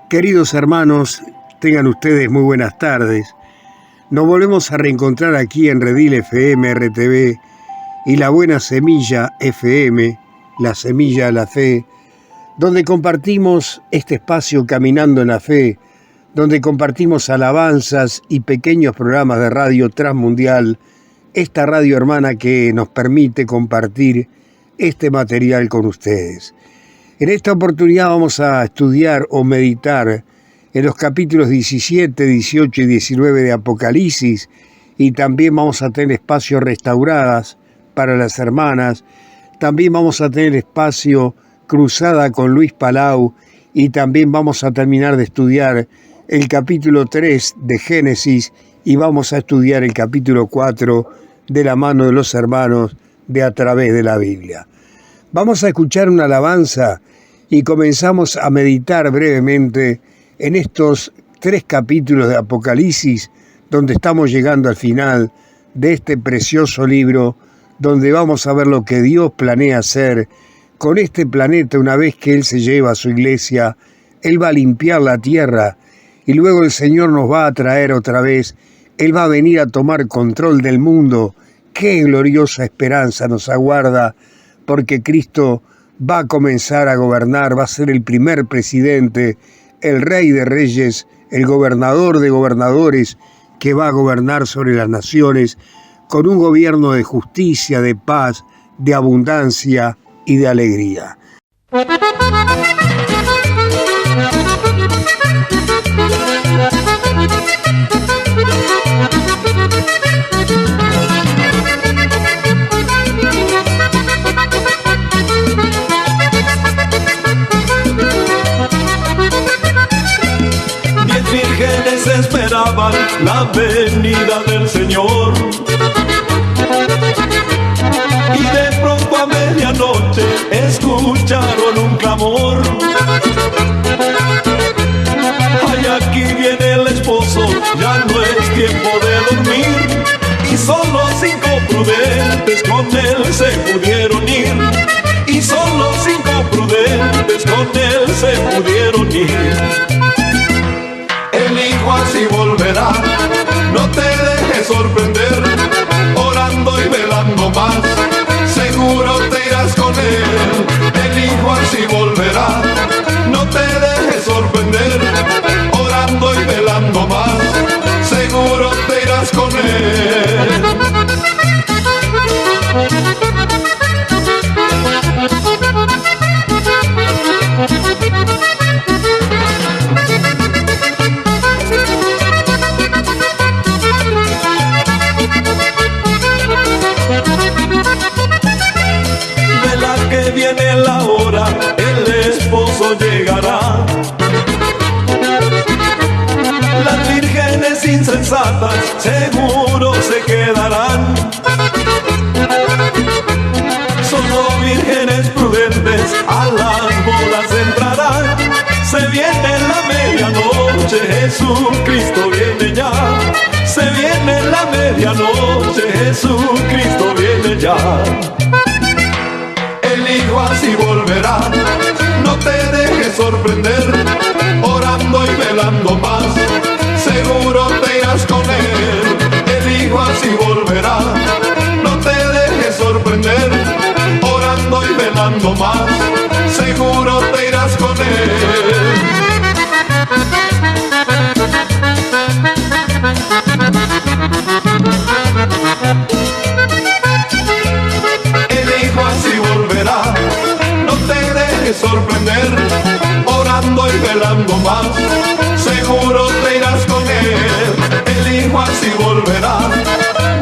Queridos hermanos, tengan ustedes muy buenas tardes. Nos volvemos a reencontrar aquí en Redil FM, RTV y La Buena Semilla FM, La Semilla de la Fe, donde compartimos este espacio Caminando en la Fe, donde compartimos alabanzas y pequeños programas de radio transmundial, esta radio hermana que nos permite compartir este material con ustedes. En esta oportunidad vamos a estudiar o meditar en los capítulos 17, 18 y 19 de Apocalipsis, y también vamos a tener espacios restauradas para las hermanas. También vamos a tener espacio cruzada con Luis Palau, y también vamos a terminar de estudiar el capítulo 3 de Génesis y vamos a estudiar el capítulo 4 de la mano de los hermanos de A Través de la Biblia. Vamos a escuchar una alabanza y comenzamos a meditar brevemente en estos 3 capítulos de Apocalipsis, donde estamos llegando al final de este precioso libro, donde vamos a ver lo que Dios planea hacer con este planeta una vez que Él se lleva a su iglesia. Él va a limpiar la tierra y luego el Señor nos va a traer otra vez. Él va a venir a tomar control del mundo. ¡Qué gloriosa esperanza nos aguarda! Porque Cristo va a comenzar a gobernar, va a ser el primer presidente, el rey de reyes, el gobernador de gobernadores, que va a gobernar sobre las naciones con un gobierno de justicia, de paz, de abundancia y de alegría. Esperaban la venida del Señor, y de pronto a medianoche escucharon un clamor: ay, aquí viene el esposo, ya no es tiempo de dormir. Y solo 5 prudentes con él se pudieron ir, y solo 5 prudentes con él se pudieron ir. El Hijo así volverá, no te dejes sorprender, orando y velando más, seguro te irás con Él. El Hijo así volverá, no te dejes sorprender, orando y velando más, seguro te irás con Él. Viene la hora, el esposo llegará. Las vírgenes insensatas seguro se quedarán. Solo vírgenes prudentes a las bodas entrarán. Se viene la medianoche, Jesucristo viene ya. Se viene la medianoche, Jesucristo viene ya. El Hijo así volverá, no te dejes sorprender, orando y velando más, seguro te irás con Él. El Hijo así volverá, no te dejes sorprender, orando y velando más, seguro te irás con Él. No te dejes sorprender, orando y velando más, seguro te irás con Él. El Hijo así volverá,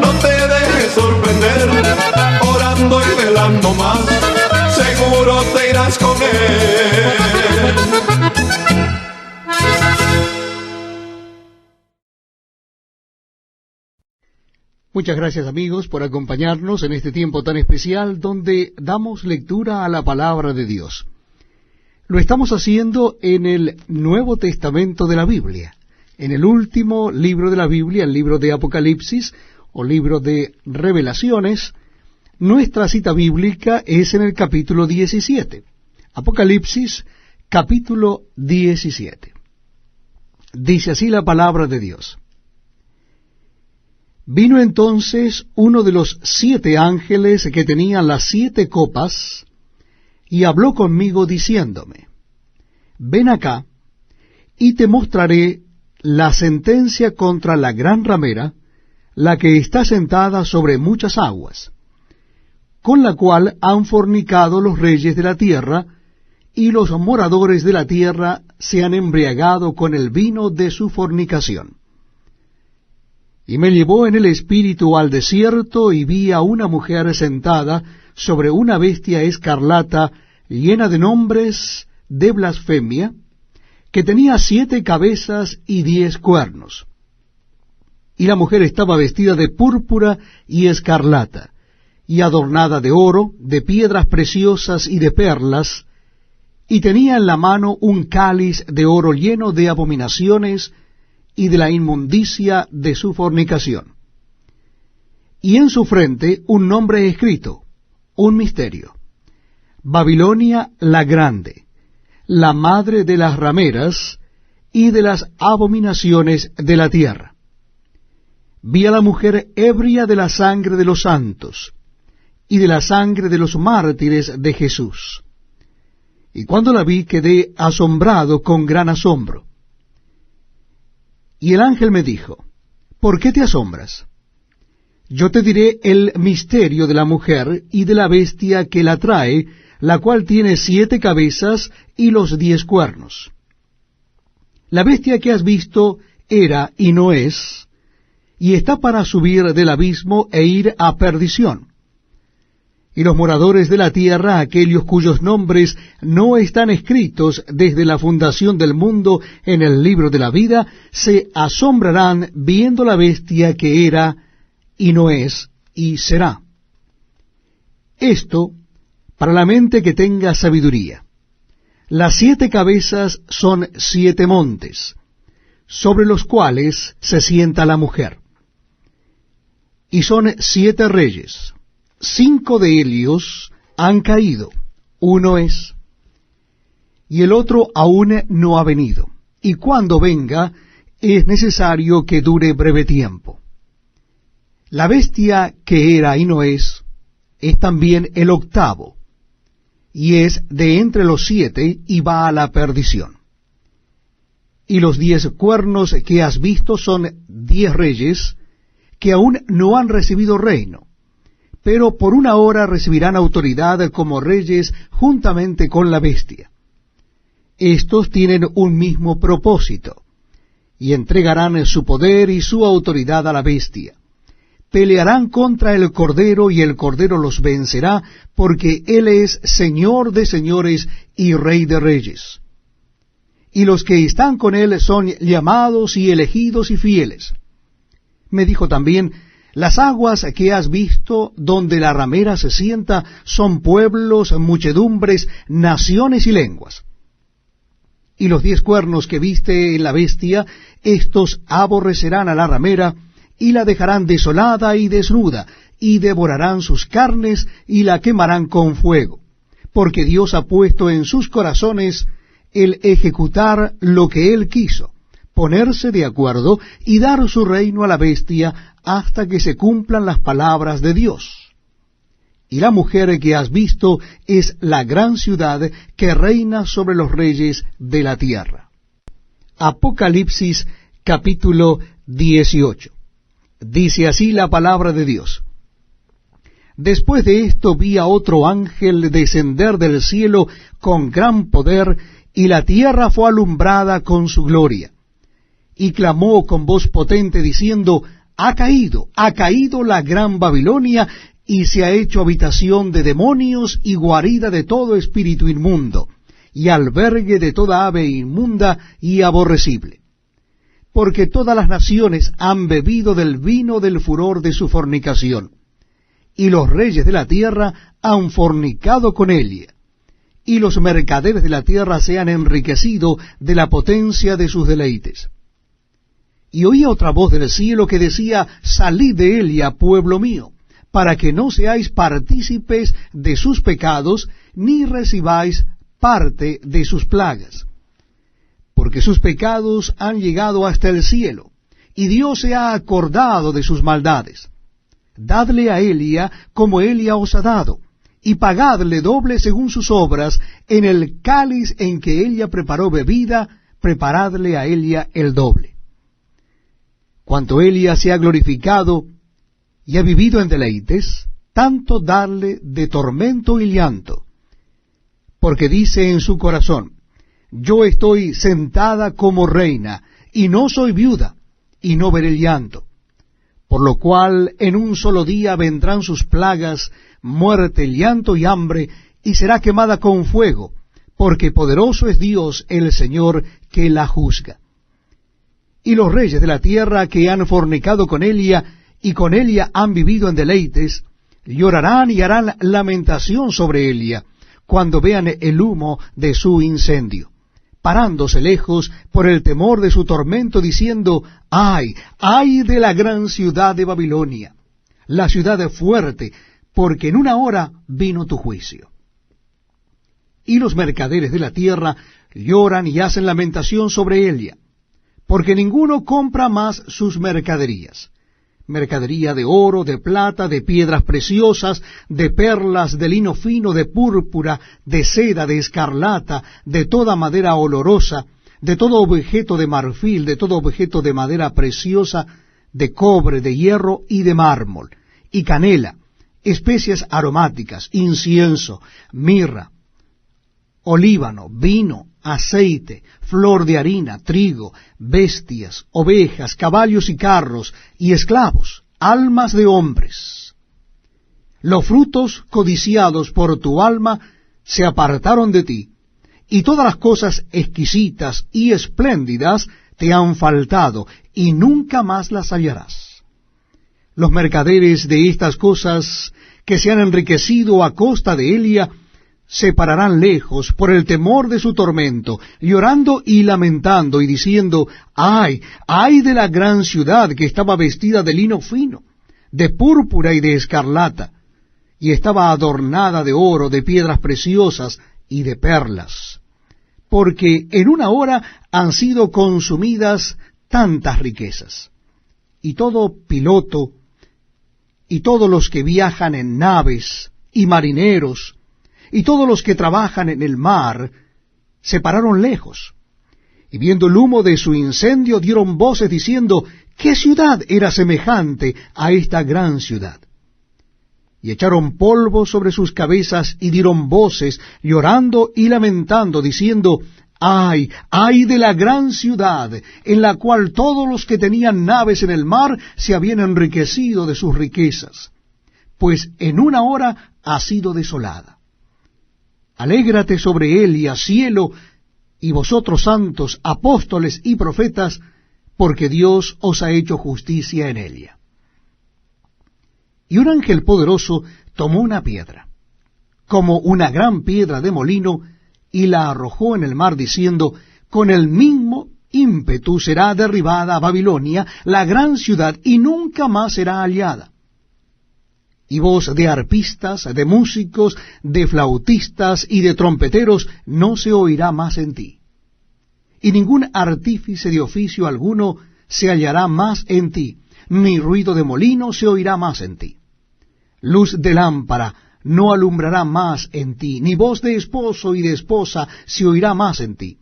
no te dejes sorprender, orando y velando más, seguro te irás con Él. Muchas gracias, amigos, por acompañarnos en este tiempo tan especial donde damos lectura a la palabra de Dios. Lo estamos haciendo en el Nuevo Testamento de la Biblia, en el último libro de la Biblia, el libro de Apocalipsis o libro de Revelaciones. Nuestra cita bíblica es en el capítulo 17. Apocalipsis, capítulo 17. Dice así la palabra de Dios. Vino entonces uno de los 7 ángeles que tenían las 7 copas, y habló conmigo diciéndome, ven acá, y te mostraré la sentencia contra la gran ramera, la que está sentada sobre muchas aguas, con la cual han fornicado los reyes de la tierra, y los moradores de la tierra se han embriagado con el vino de su fornicación. Y me llevó en el espíritu al desierto, y vi a una mujer sentada sobre una bestia escarlata, llena de nombres de blasfemia, que tenía 7 cabezas y 10 cuernos. Y la mujer estaba vestida de púrpura y escarlata, y adornada de oro, de piedras preciosas y de perlas, y tenía en la mano un cáliz de oro lleno de abominaciones y de la inmundicia de su fornicación. Y en su frente un nombre escrito, un misterio: Babilonia la Grande, la madre de las rameras y de las abominaciones de la tierra. Vi a la mujer ebria de la sangre de los santos y de la sangre de los mártires de Jesús. Y cuando la vi quedé asombrado con gran asombro. Y el ángel me dijo, ¿por qué te asombras? Yo te diré el misterio de la mujer y de la bestia que la trae, la cual tiene 7 cabezas y los 10 cuernos. La bestia que has visto era y no es, y está para subir del abismo e ir a perdición. Y los moradores de la tierra, aquellos cuyos nombres no están escritos desde la fundación del mundo en el libro de la vida, se asombrarán viendo la bestia que era, y no es, y será. Esto, para la mente que tenga sabiduría. Las 7 cabezas son 7 montes, sobre los cuales se sienta la mujer. Y son 7 reyes. 5 de ellos han caído, uno es, y el otro aún no ha venido, y cuando venga es necesario que dure breve tiempo. La bestia que era y no es también el 8º, y es de entre los 7 y va a la perdición. Y los 10 cuernos que has visto son 10 reyes que aún no han recibido reino, pero por una hora recibirán autoridad como reyes juntamente con la bestia. Estos tienen un mismo propósito, y entregarán su poder y su autoridad a la bestia. Pelearán contra el Cordero, y el Cordero los vencerá, porque Él es Señor de señores y Rey de reyes. Y los que están con Él son llamados y elegidos y fieles. Me dijo también, las aguas que has visto donde la ramera se sienta son pueblos, muchedumbres, naciones y lenguas. Y los 10 cuernos que viste en la bestia, estos aborrecerán a la ramera, y la dejarán desolada y desnuda, y devorarán sus carnes, y la quemarán con fuego. Porque Dios ha puesto en sus corazones el ejecutar lo que Él quiso, ponerse de acuerdo y dar su reino a la bestia hasta que se cumplan las palabras de Dios. Y la mujer que has visto es la gran ciudad que reina sobre los reyes de la tierra. Apocalipsis capítulo 18. Dice así la palabra de Dios. Después de esto vi a otro ángel descender del cielo con gran poder, y la tierra fue alumbrada con su gloria. Y clamó con voz potente diciendo, ha caído la gran Babilonia, y se ha hecho habitación de demonios y guarida de todo espíritu inmundo, y albergue de toda ave inmunda y aborrecible. Porque todas las naciones han bebido del vino del furor de su fornicación, y los reyes de la tierra han fornicado con ella, y los mercaderes de la tierra se han enriquecido de la potencia de sus deleites. Y oí otra voz del cielo que decía, salid de Elia, pueblo mío, para que no seáis partícipes de sus pecados, ni recibáis parte de sus plagas. Porque porque sus pecados han llegado hasta el cielo, y Dios se ha acordado de sus maldades. Dadle a Elia como Elia os ha dado, y pagadle doble según sus obras. En el cáliz en que Elia preparó bebida, preparadle a Elia el doble. Cuanto Elia se ha glorificado y ha vivido en deleites, tanto darle de tormento y llanto, porque dice en su corazón: yo estoy sentada como reina, y no soy viuda, y no veré el llanto. Por lo cual en un solo día vendrán sus plagas, muerte, llanto y hambre, y será quemada con fuego, porque poderoso es Dios el Señor que la juzga. Y los reyes de la tierra que han fornicado con Elia, y con Elia han vivido en deleites, llorarán y harán lamentación sobre Elia, cuando vean el humo de su incendio, parándose lejos por el temor de su tormento, diciendo: ¡ay, ay de la gran ciudad de Babilonia, la ciudad fuerte, porque en una hora vino tu juicio! Y los mercaderes de la tierra lloran y hacen lamentación sobre Elia, porque ninguno compra más sus mercaderías, mercadería de oro, de plata, de piedras preciosas, de perlas, de lino fino, de púrpura, de seda, de escarlata, de toda madera olorosa, de todo objeto de marfil, de todo objeto de madera preciosa, de cobre, de hierro y de mármol, y canela, especias aromáticas, incienso, mirra, olíbano, vino, aceite, flor de harina, trigo, bestias, ovejas, caballos y carros, y esclavos, almas de hombres. Los frutos codiciados por tu alma se apartaron de ti, y todas las cosas exquisitas y espléndidas te han faltado, y nunca más las hallarás. Los mercaderes de estas cosas que se han enriquecido a costa de Elia se pararán lejos por el temor de su tormento, llorando y lamentando y diciendo: ¡ay, ay de la gran ciudad que estaba vestida de lino fino, de púrpura y de escarlata, y estaba adornada de oro, de piedras preciosas y de perlas! Porque en una hora han sido consumidas tantas riquezas. Y todo piloto, y todos los que viajan en naves, y marineros, y todos los que trabajan en el mar, se pararon lejos, y viendo el humo de su incendio dieron voces diciendo: ¿qué ciudad era semejante a esta gran ciudad? Y echaron polvo sobre sus cabezas y dieron voces, llorando y lamentando, diciendo: ¡ay, ay de la gran ciudad, en la cual todos los que tenían naves en el mar se habían enriquecido de sus riquezas! Pues en una hora ha sido desolada. Alégrate sobre Elia, cielo, y vosotros santos, apóstoles y profetas, porque Dios os ha hecho justicia en Elia. Y un ángel poderoso tomó una piedra, como una gran piedra de molino, y la arrojó en el mar, diciendo: con el mismo ímpetu será derribada Babilonia, la gran ciudad, y nunca más será hallada. Y voz de arpistas, de músicos, de flautistas y de trompeteros no se oirá más en ti. Y ningún artífice de oficio alguno se hallará más en ti, ni ruido de molino se oirá más en ti. Luz de lámpara no alumbrará más en ti, ni voz de esposo y de esposa se oirá más en ti,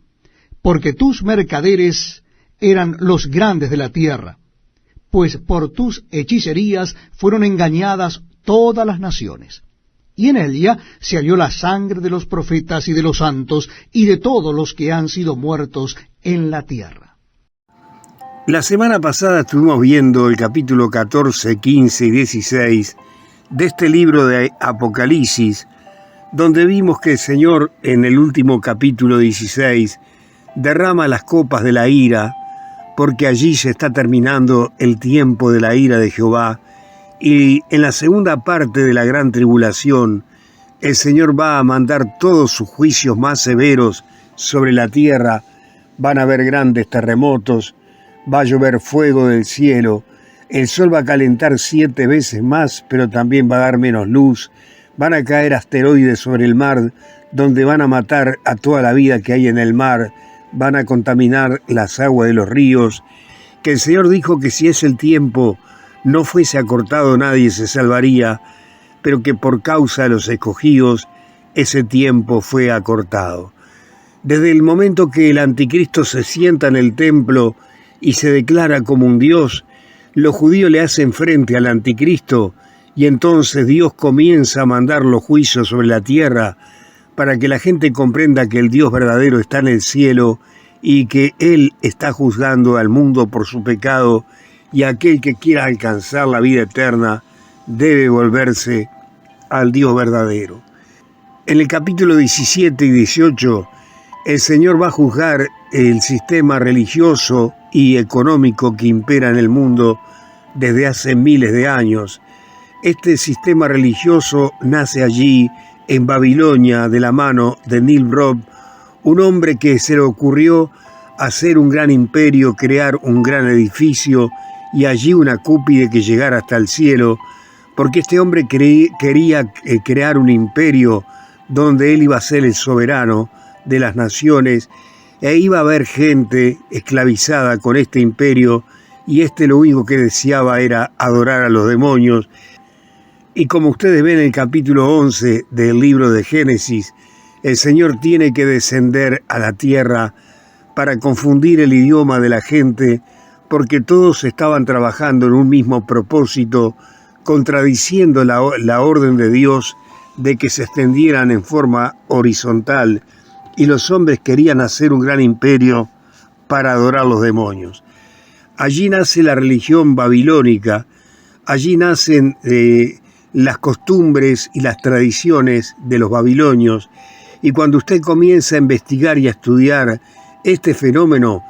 porque tus mercaderes eran los grandes de la tierra, pues por tus hechicerías fueron engañadas todas las naciones. Y en ella se halló la sangre de los profetas y de los santos y de todos los que han sido muertos en la tierra. La semana pasada estuvimos viendo el capítulo 14, 15 y 16 de este libro de Apocalipsis, donde vimos que el Señor en el último capítulo 16 derrama las copas de la ira, porque allí se está terminando el tiempo de la ira de Jehová. Y en la segunda parte de la gran tribulación, el Señor va a mandar todos sus juicios más severos sobre la tierra. Van a haber grandes terremotos, va a llover fuego del cielo, el sol va a calentar 7 veces más, pero también va a dar menos luz. Van a caer asteroides sobre el mar, donde van a matar a toda la vida que hay en el mar. van a contaminar las aguas de los ríos, que el Señor dijo que si ese tiempo no fuese acortado nadie se salvaría, pero que por causa de los escogidos ese tiempo fue acortado. Desde el momento que el anticristo se sienta en el templo y se declara como un Dios, los judíos le hacen frente al anticristo y entonces Dios comienza a mandar los juicios sobre la tierra para que la gente comprenda que el Dios verdadero está en el cielo y que Él está juzgando al mundo por su pecado, y aquel que quiera alcanzar la vida eterna debe volverse al Dios verdadero. En el capítulo 17 y 18, el Señor va a juzgar el sistema religioso y económico que impera en el mundo desde hace miles de años. Este sistema religioso nace allí en Babilonia de la mano de Nimrod, un hombre que se le ocurrió hacer un gran imperio, crear un gran edificio y allí una cúspide que llegara hasta el cielo, porque este hombre quería crear un imperio donde él iba a ser el soberano de las naciones e iba a haber gente esclavizada con este imperio, y lo único que deseaba era adorar a los demonios. Y como ustedes ven en el capítulo 11 del libro de Génesis, el Señor tiene que descender a la tierra para confundir el idioma de la gente, porque todos estaban trabajando en un mismo propósito, contradiciendo la orden de Dios de que se extendieran en forma horizontal, y los hombres querían hacer un gran imperio para adorar a los demonios. Allí nace la religión babilónica, allí nacen las costumbres y las tradiciones de los babilonios, y cuando usted comienza a investigar y a estudiar este fenómeno,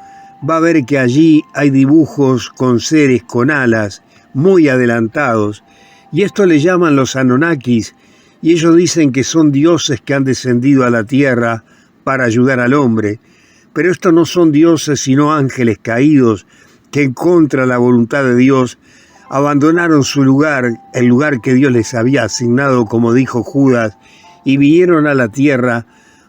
va a ver que allí hay dibujos con seres con alas muy adelantados, y esto le llaman los Anunnakis, y ellos dicen que son dioses que han descendido a la tierra para ayudar al hombre, pero estos no son dioses sino ángeles caídos que en contra de la voluntad de Dios abandonaron su lugar, el lugar que Dios les había asignado, como dijo Judas, y vinieron a la tierra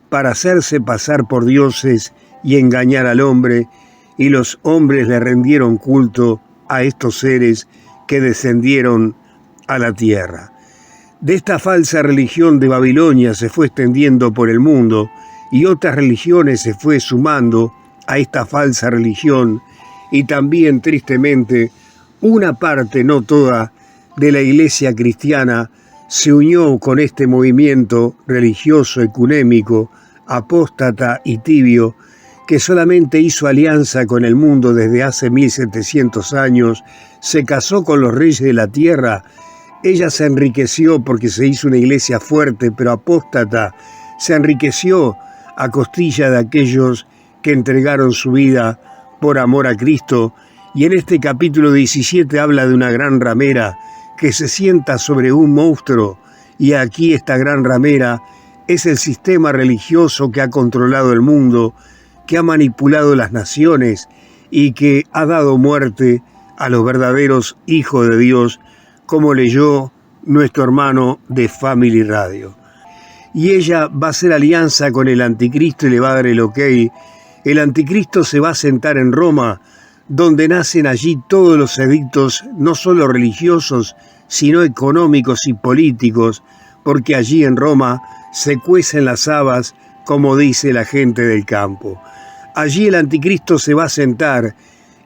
para hacerse pasar por dioses y engañar al hombre, y los hombres le rendieron culto a estos seres que descendieron a la tierra. De esta falsa religión de Babilonia se fue extendiendo por el mundo, y otras religiones se fue sumando a esta falsa religión, y también, tristemente, una parte, no toda, de la iglesia cristiana se unió con este movimiento religioso ecuménico, apóstata y tibio, que solamente hizo alianza con el mundo desde hace 1700 años, se casó con los reyes de la tierra. Ella se enriqueció porque se hizo una iglesia fuerte, pero apóstata, se enriqueció a costilla de aquellos que entregaron su vida por amor a Cristo. Y en este capítulo 17 habla de una gran ramera que se sienta sobre un monstruo, y aquí esta gran ramera es el sistema religioso que ha controlado el mundo, que ha manipulado las naciones y que ha dado muerte a los verdaderos hijos de Dios, como leyó nuestro hermano de Family Radio. Y ella va a hacer alianza con el anticristo y le va a dar el ok. El anticristo se va a sentar en Roma, donde nacen allí todos los edictos, no solo religiosos, sino económicos y políticos, porque allí en Roma se cuecen las habas, como dice la gente del campo. Allí el anticristo se va a sentar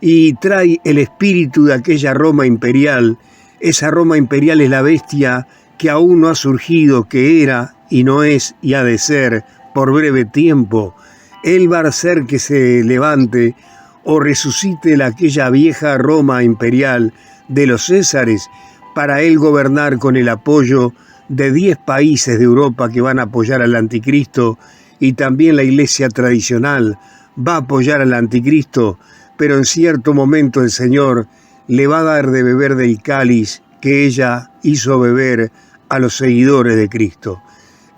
y trae el espíritu de aquella Roma imperial. Esa Roma imperial es la bestia que aún no ha surgido, que era y no es y ha de ser por breve tiempo. Él va a hacer que se levante o resucite aquella vieja Roma imperial de los Césares, para él gobernar con el apoyo de 10 países de Europa que van a apoyar al anticristo, y también la iglesia tradicional va a apoyar al anticristo, pero en cierto momento el Señor le va a dar de beber del cáliz que ella hizo beber a los seguidores de Cristo.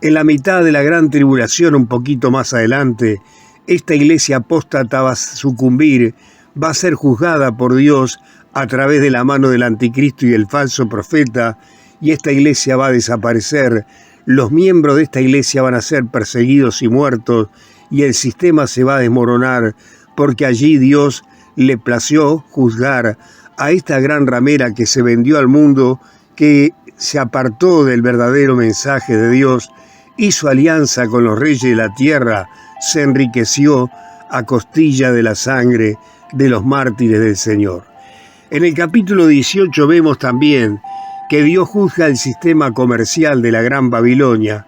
En la mitad de la gran tribulación, un poquito más adelante, esta iglesia apóstata va a sucumbir, va a ser juzgada por Dios a través de la mano del anticristo y el falso profeta, y esta iglesia va a desaparecer. Los miembros de esta iglesia van a ser perseguidos y muertos, y el sistema se va a desmoronar, porque allí Dios le plació juzgar a esta gran ramera que se vendió al mundo, que se apartó del verdadero mensaje de Dios, hizo alianza con los reyes de la tierra, se enriqueció a costilla de la sangre de los mártires del Señor. En el capítulo 18 vemos también que Dios juzga el sistema comercial de la Gran Babilonia,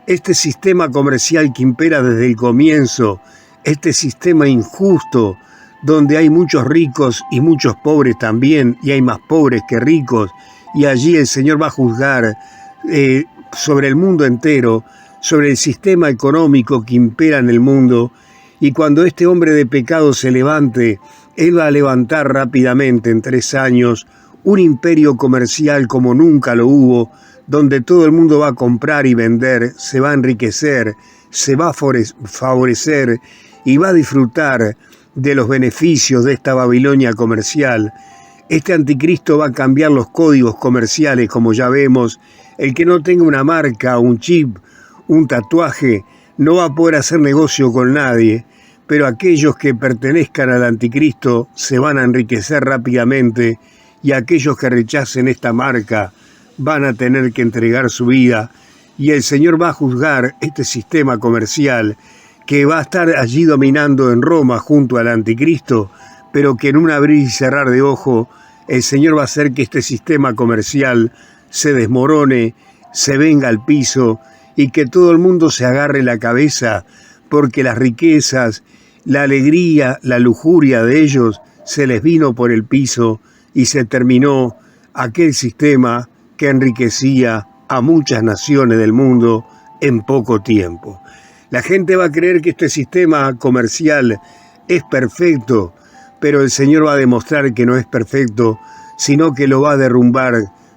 este sistema comercial que impera desde el comienzo, este sistema injusto, donde hay muchos ricos y muchos pobres también, y hay más pobres que ricos, y allí el Señor va a juzgar sobre el mundo entero, sobre el sistema económico que impera en el mundo, y cuando este hombre de pecado se levante, Él va a levantar rápidamente en 3 años un imperio comercial como nunca lo hubo, donde todo el mundo va a comprar y vender, se va a enriquecer, se va a favorecer y va a disfrutar de los beneficios de esta Babilonia comercial. Este anticristo va a cambiar los códigos comerciales, como ya vemos. El que no tenga una marca, un chip, un tatuaje, no va a poder hacer negocio con nadie, pero aquellos que pertenezcan al anticristo se van a enriquecer rápidamente, y aquellos que rechacen esta marca van a tener que entregar su vida, y el Señor va a juzgar este sistema comercial que va a estar allí dominando en Roma junto al anticristo, pero que en un abrir y cerrar de ojo el Señor va a hacer que este sistema comercial se desmorone, se venga al piso, y que todo el mundo se agarre la cabeza, porque las riquezas, la alegría, la lujuria de ellos se les vino por el piso, y se terminó aquel sistema que enriquecía a muchas naciones del mundo en poco tiempo. La gente va a creer que este sistema comercial es perfecto, pero el Señor va a demostrar que no es perfecto, sino que lo va a derrumbar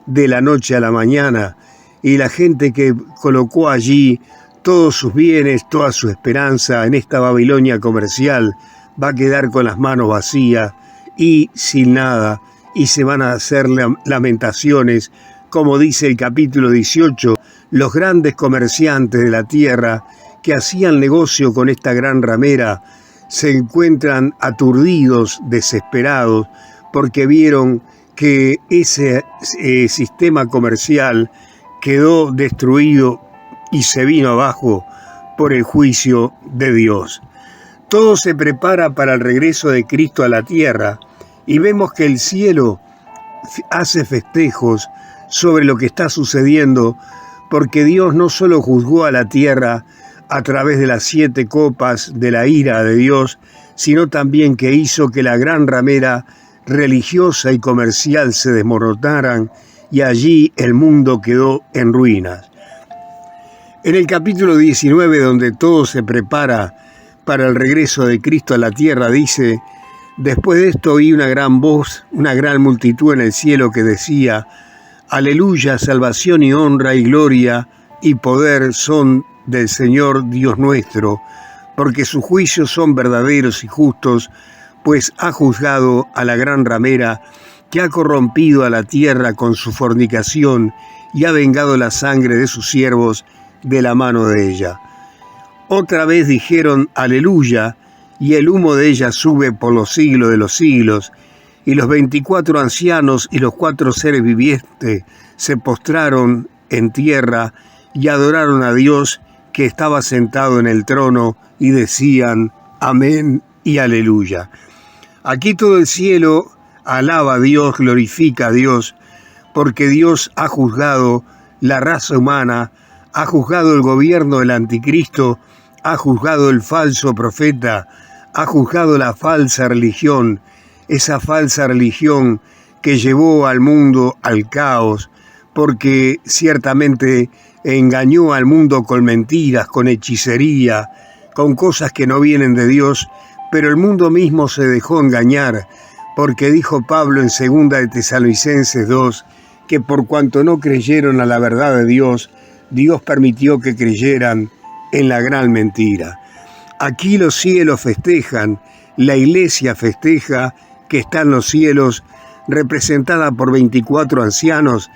de la noche a la mañana, y la gente que colocó allí todos sus bienes, toda su esperanza en esta Babilonia comercial, va a quedar con las manos vacías y sin nada, y se van a hacer lamentaciones, como dice el capítulo 18, los grandes comerciantes de la tierra que hacían negocio con esta gran ramera se encuentran aturdidos, desesperados, porque vieron que ese sistema comercial quedó destruido y se vino abajo por el juicio de Dios. Todo se prepara para el regreso de Cristo a la tierra, y vemos que el cielo hace festejos sobre lo que está sucediendo, porque Dios no solo juzgó a la tierra a través de las 7 copas de la ira de Dios, sino también que hizo que la gran ramera religiosa y comercial se desmoronaran, y allí el mundo quedó en ruinas. En el capítulo 19, donde todo se prepara para el regreso de Cristo a la tierra, dice: después de esto oí una gran voz, una gran multitud en el cielo que decía: aleluya, salvación y honra y gloria y poder son del Señor Dios nuestro, porque sus juicios son verdaderos y justos, pues ha juzgado a la gran ramera que ha corrompido a la tierra con su fornicación y ha vengado la sangre de sus siervos de la mano de ella. Otra vez dijeron aleluya, y el humo de ella sube por los siglos de los siglos. Y los 24 ancianos y los 4 seres vivientes se postraron en tierra y adoraron a Dios que estaba sentado en el trono, y decían amén y aleluya. Aquí todo el cielo alaba a Dios, glorifica a Dios, porque Dios ha juzgado la raza humana, ha juzgado el gobierno del anticristo, ha juzgado el falso profeta, ha juzgado la falsa religión, esa falsa religión que llevó al mundo al caos, porque ciertamente engañó al mundo con mentiras, con hechicería, con cosas que no vienen de Dios, pero el mundo mismo se dejó engañar, porque dijo Pablo en 2 de Tesalonicenses 2, que por cuanto no creyeron a la verdad de Dios, Dios permitió que creyeran en la gran mentira. Aquí los cielos festejan, la iglesia festeja que está en los cielos, representada por 24 ancianos,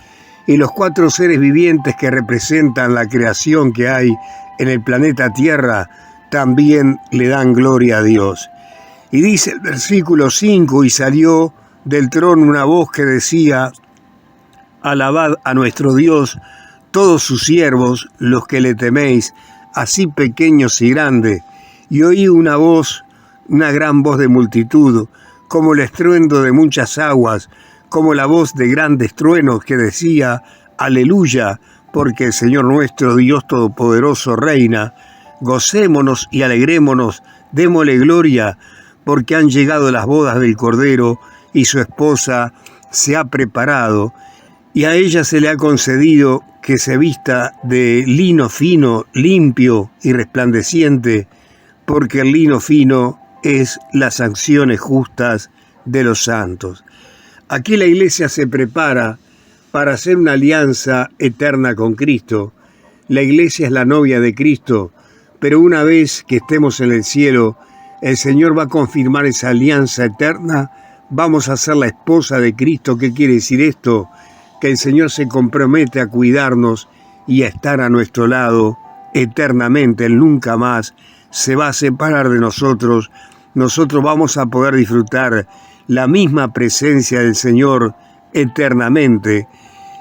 y los 4 seres vivientes que representan la creación que hay en el planeta Tierra, también le dan gloria a Dios. Y dice el versículo 5, y salió del trono una voz que decía: alabad a nuestro Dios, todos sus siervos, los que le teméis, así pequeños y grandes. Y oí una voz, una gran voz de multitud, como el estruendo de muchas aguas, como la voz de grandes truenos, que decía: aleluya, porque el Señor nuestro Dios Todopoderoso reina. Gocémonos y alegrémonos, démosle gloria, porque han llegado las bodas del Cordero, y su esposa se ha preparado, y a ella se le ha concedido que se vista de lino fino, limpio y resplandeciente, porque el lino fino es las acciones justas de los santos. Aquí la iglesia se prepara para hacer una alianza eterna con Cristo. La iglesia es la novia de Cristo, pero una vez que estemos en el cielo, el Señor va a confirmar esa alianza eterna. Vamos a ser la esposa de Cristo. ¿Qué quiere decir esto? Que el Señor se compromete a cuidarnos y a estar a nuestro lado eternamente. Él nunca más se va a separar de nosotros. Nosotros vamos a poder disfrutar la misma presencia del Señor eternamente.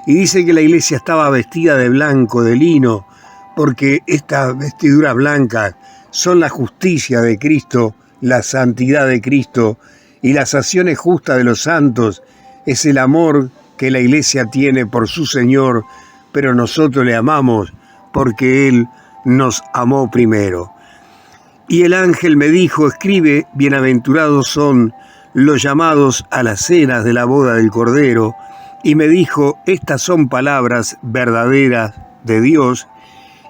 Y dice que la iglesia estaba vestida de blanco, de lino, porque estas vestiduras blancas son la justicia de Cristo, la santidad de Cristo, y las acciones justas de los santos es el amor que la iglesia tiene por su Señor, pero nosotros le amamos porque Él nos amó primero. Y el ángel me dijo: escribe, bienaventurados son los llamados a las cenas de la boda del Cordero. Y me dijo: estas son palabras verdaderas de Dios.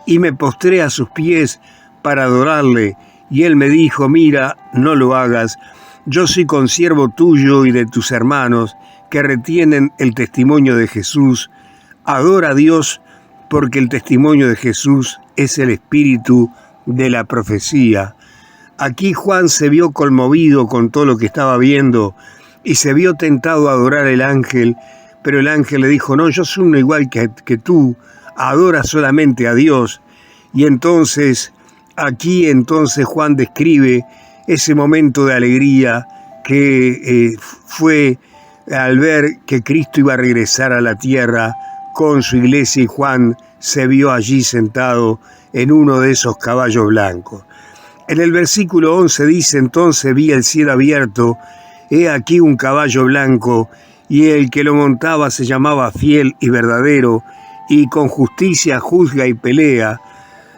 Y me postré a sus pies para adorarle. Y él me dijo: mira, no lo hagas. Yo soy consiervo tuyo y de tus hermanos que retienen el testimonio de Jesús. Adora a Dios, porque el testimonio de Jesús es el espíritu de la profecía. Aquí Juan se vio conmovido con todo lo que estaba viendo y se vio tentado a adorar al ángel, pero el ángel le dijo: no, yo soy uno igual que tú, adora solamente a Dios. Y entonces, aquí Juan describe ese momento de alegría que fue al ver que Cristo iba a regresar a la tierra con su iglesia, y Juan se vio allí sentado en uno de esos caballos blancos. En el versículo 11 dice: entonces vi el cielo abierto, he aquí un caballo blanco, y el que lo montaba se llamaba Fiel y Verdadero, y con justicia juzga y pelea.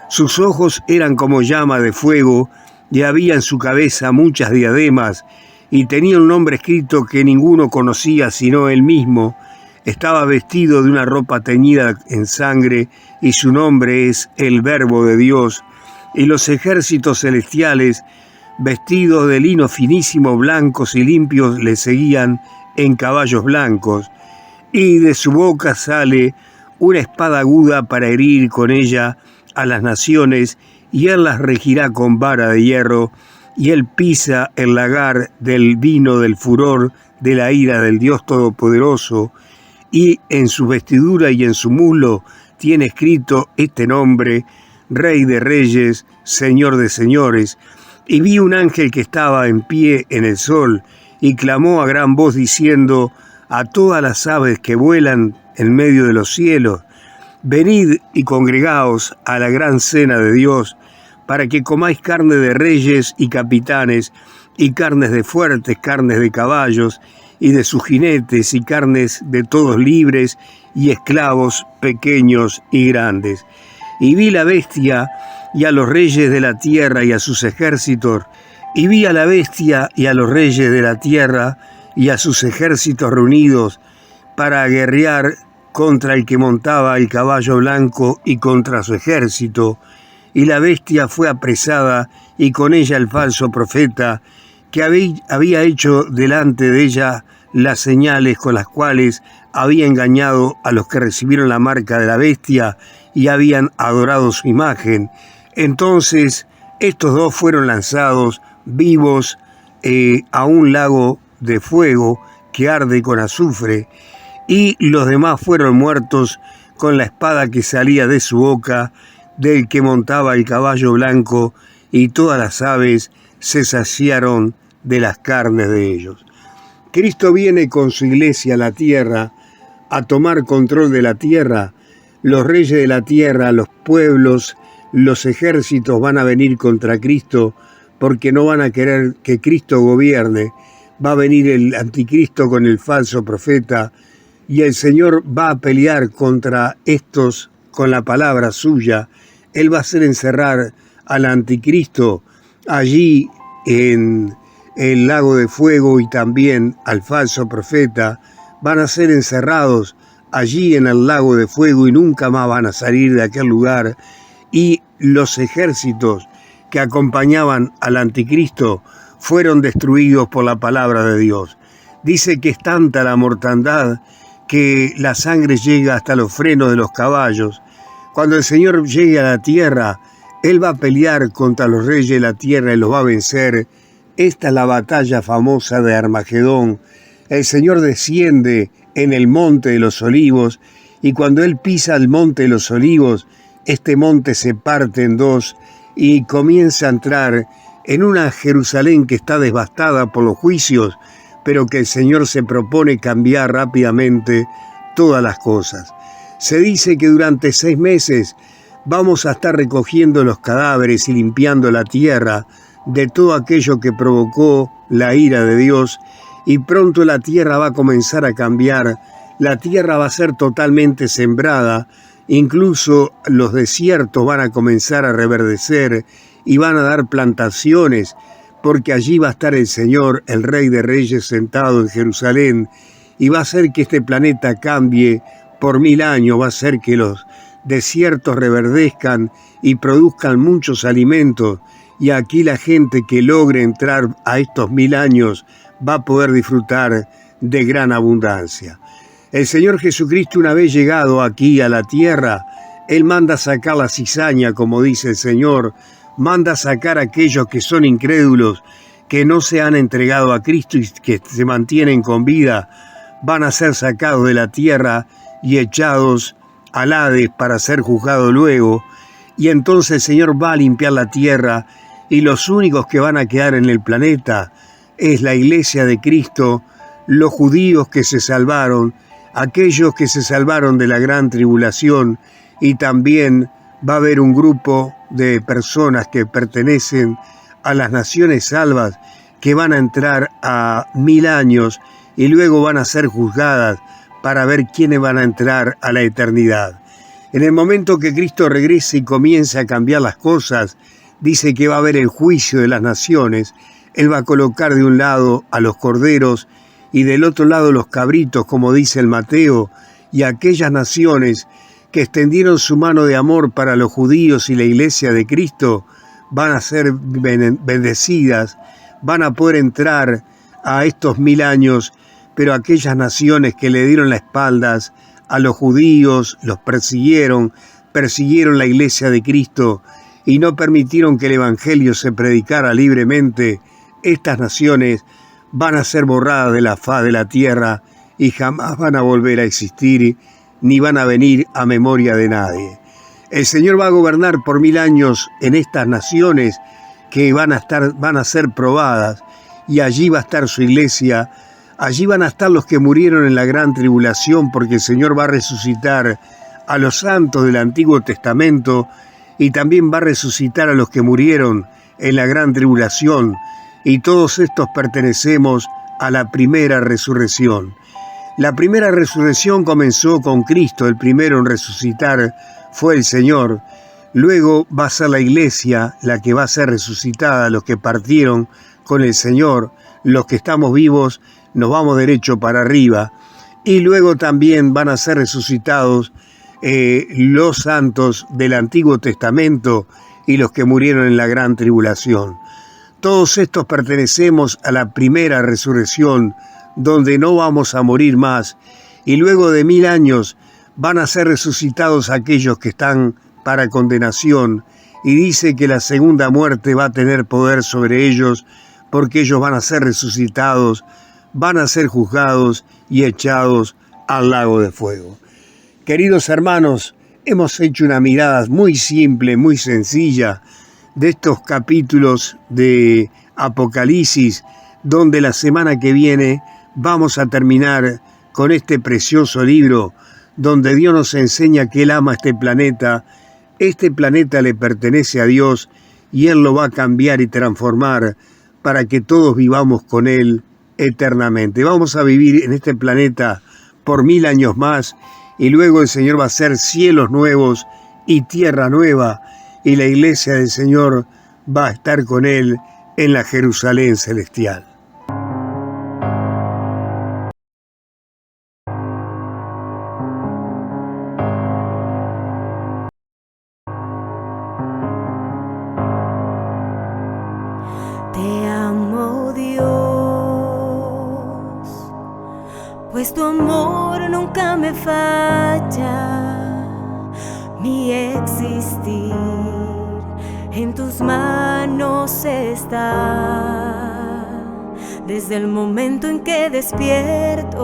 Sus ojos eran como llama de fuego, y había en su cabeza muchas diademas, y tenía un nombre escrito que ninguno conocía sino él mismo. Estaba vestido de una ropa teñida en sangre, y su nombre es el Verbo de Dios. Y los ejércitos celestiales, vestidos de lino finísimo, blancos y limpios, le seguían en caballos blancos. Y de su boca sale una espada aguda para herir con ella a las naciones, y él las regirá con vara de hierro, y él pisa el lagar del vino del furor de la ira del Dios Todopoderoso, y en su vestidura y en su muslo tiene escrito este nombre: Rey de Reyes, Señor de Señores. Y vi un ángel que estaba en pie en el sol, y clamó a gran voz diciendo a todas las aves que vuelan en medio de los cielos: venid y congregaos a la gran cena de Dios, para que comáis carne de reyes y capitanes, y carnes de fuertes, carnes de caballos, y de sus jinetes, y carnes de todos libres, y esclavos pequeños y grandes. Y vi la bestia, y a los reyes de la tierra, y a sus ejércitos, y vi a la bestia, y a los reyes de la tierra, y a sus ejércitos reunidos, para guerrear contra el que montaba el caballo blanco y contra su ejército. Y la bestia fue apresada, y con ella el falso profeta, que había hecho delante de ella las señales con las cuales había engañado a los que recibieron la marca de la bestia y habían adorado su imagen. Entonces estos dos fueron lanzados vivos a un lago de fuego que arde con azufre, y los demás fueron muertos con la espada que salía de su boca, del que montaba el caballo blanco, y todas las aves se saciaron de las carnes de ellos. Cristo viene con su iglesia a la tierra a tomar control de la tierra. Los reyes de la tierra, los pueblos, los ejércitos van a venir contra Cristo porque no van a querer que Cristo gobierne. Va a venir el anticristo con el falso profeta y el Señor va a pelear contra estos con la palabra suya. Él va a hacer encerrar al anticristo allí en el lago de fuego y también al falso profeta. Van a ser encerrados allí en el lago de fuego y nunca más van a salir de aquel lugar. Y los ejércitos que acompañaban al anticristo fueron destruidos por la palabra de Dios. Dice que es tanta la mortandad que la sangre llega hasta los frenos de los caballos. Cuando el Señor llegue a la tierra, Él va a pelear contra los reyes de la tierra y los va a vencer. Esta es la batalla famosa de Armagedón. El Señor desciende en el monte de los olivos y cuando Él pisa el monte de los olivos, este monte se parte en dos y comienza a entrar en una Jerusalén que está devastada por los juicios, pero que el Señor se propone cambiar rápidamente todas las cosas. Se dice que durante 6 meses vamos a estar recogiendo los cadáveres y limpiando la tierra de todo aquello que provocó la ira de Dios, y pronto la tierra va a comenzar a cambiar. La tierra va a ser totalmente sembrada, incluso los desiertos van a comenzar a reverdecer y van a dar plantaciones, porque allí va a estar el Señor, el Rey de Reyes, sentado en Jerusalén, y va a hacer que este planeta cambie por 1000 años, va a hacer que los desiertos reverdezcan y produzcan muchos alimentos, y aquí la gente que logre entrar a estos 1000 años va a poder disfrutar de gran abundancia. El Señor Jesucristo, una vez llegado aquí a la tierra, Él manda sacar la cizaña, como dice el Señor, manda sacar a aquellos que son incrédulos, que no se han entregado a Cristo y que se mantienen con vida, van a ser sacados de la tierra y echados al Hades para ser juzgados luego, y entonces el Señor va a limpiar la tierra y los únicos que van a quedar en el planeta es la iglesia de Cristo, los judíos que se salvaron, aquellos que se salvaron de la gran tribulación, y también va a haber un grupo de personas que pertenecen a las naciones salvas que van a entrar a 1000 años y luego van a ser juzgadas para ver quiénes van a entrar a la eternidad. En el momento que Cristo regrese y comience a cambiar las cosas, dice que va a haber el juicio de las naciones. Él va a colocar de un lado a los corderos y del otro lado los cabritos, como dice el Mateo, y aquellas naciones que extendieron su mano de amor para los judíos y la iglesia de Cristo van a ser bendecidas, van a poder entrar a estos 1000 años, pero aquellas naciones que le dieron las espaldas a los judíos, los persiguieron la iglesia de Cristo y no permitieron que el evangelio se predicara libremente, estas naciones van a ser borradas de la faz de la tierra y jamás van a volver a existir, ni van a venir a memoria de nadie. El Señor va a gobernar por 1000 años en estas naciones que van a ser probadas, y allí va a estar su iglesia, allí van a estar los que murieron en la gran tribulación, porque el Señor va a resucitar a los santos del Antiguo Testamento y también va a resucitar a los que murieron en la gran tribulación, y todos estos pertenecemos a la primera resurrección. La primera resurrección comenzó con Cristo, el primero en resucitar fue el Señor. Luego va a ser la iglesia la que va a ser resucitada, los que partieron con el Señor, los que estamos vivos nos vamos derecho para arriba, y luego también van a ser resucitados los santos del Antiguo Testamento y los que murieron en la gran tribulación. Todos estos pertenecemos a la primera resurrección, donde no vamos a morir más, y luego de 1000 años van a ser resucitados aquellos que están para condenación, y dice que la segunda muerte va a tener poder sobre ellos, porque ellos van a ser resucitados, van a ser juzgados y echados al lago de fuego. Queridos hermanos, hemos hecho una mirada muy simple, muy sencilla, de estos capítulos de Apocalipsis, donde la semana que viene vamos a terminar con este precioso libro, donde Dios nos enseña que Él ama este planeta le pertenece a Dios y Él lo va a cambiar y transformar para que todos vivamos con Él eternamente. Vamos a vivir en este planeta por 1000 años más y luego el Señor va a hacer cielos nuevos y tierra nueva y la iglesia del Señor va a estar con Él en la Jerusalén celestial. Te amo, Dios, pues tu amor nunca me falla. Mi existir en tus manos está. Desde el momento en que despierto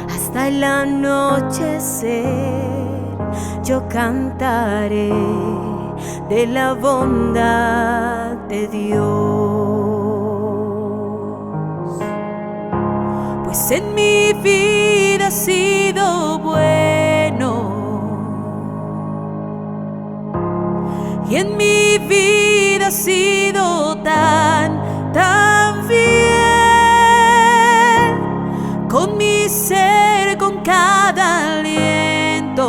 hasta el anochecer, yo cantaré de la bondad de Dios. Pues en mi vida has sido bueno y en mi vida has sido tan fiel. Con mi ser, con cada aliento,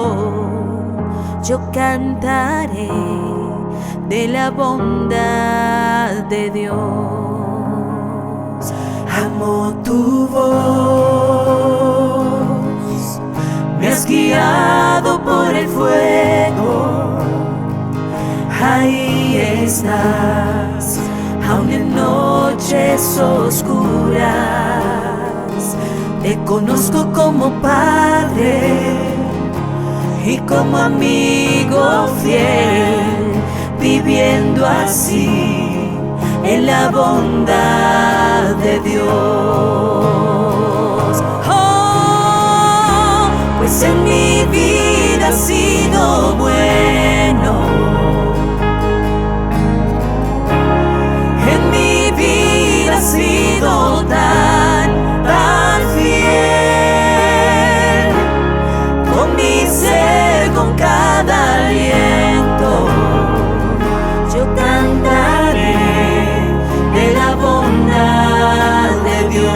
yo cantaré de la bondad de Dios. Amo tu voz, me has guiado por el fuego, ahí estás, aun en noches oscuras. Te conozco como Padre y como amigo fiel, viviendo así en la bondad de Dios. Oh, pues en mi vida has sido bueno, en mi vida has sido tan fiel. Con mi ser, con cada aliento, yo cantaré de la bondad de Dios.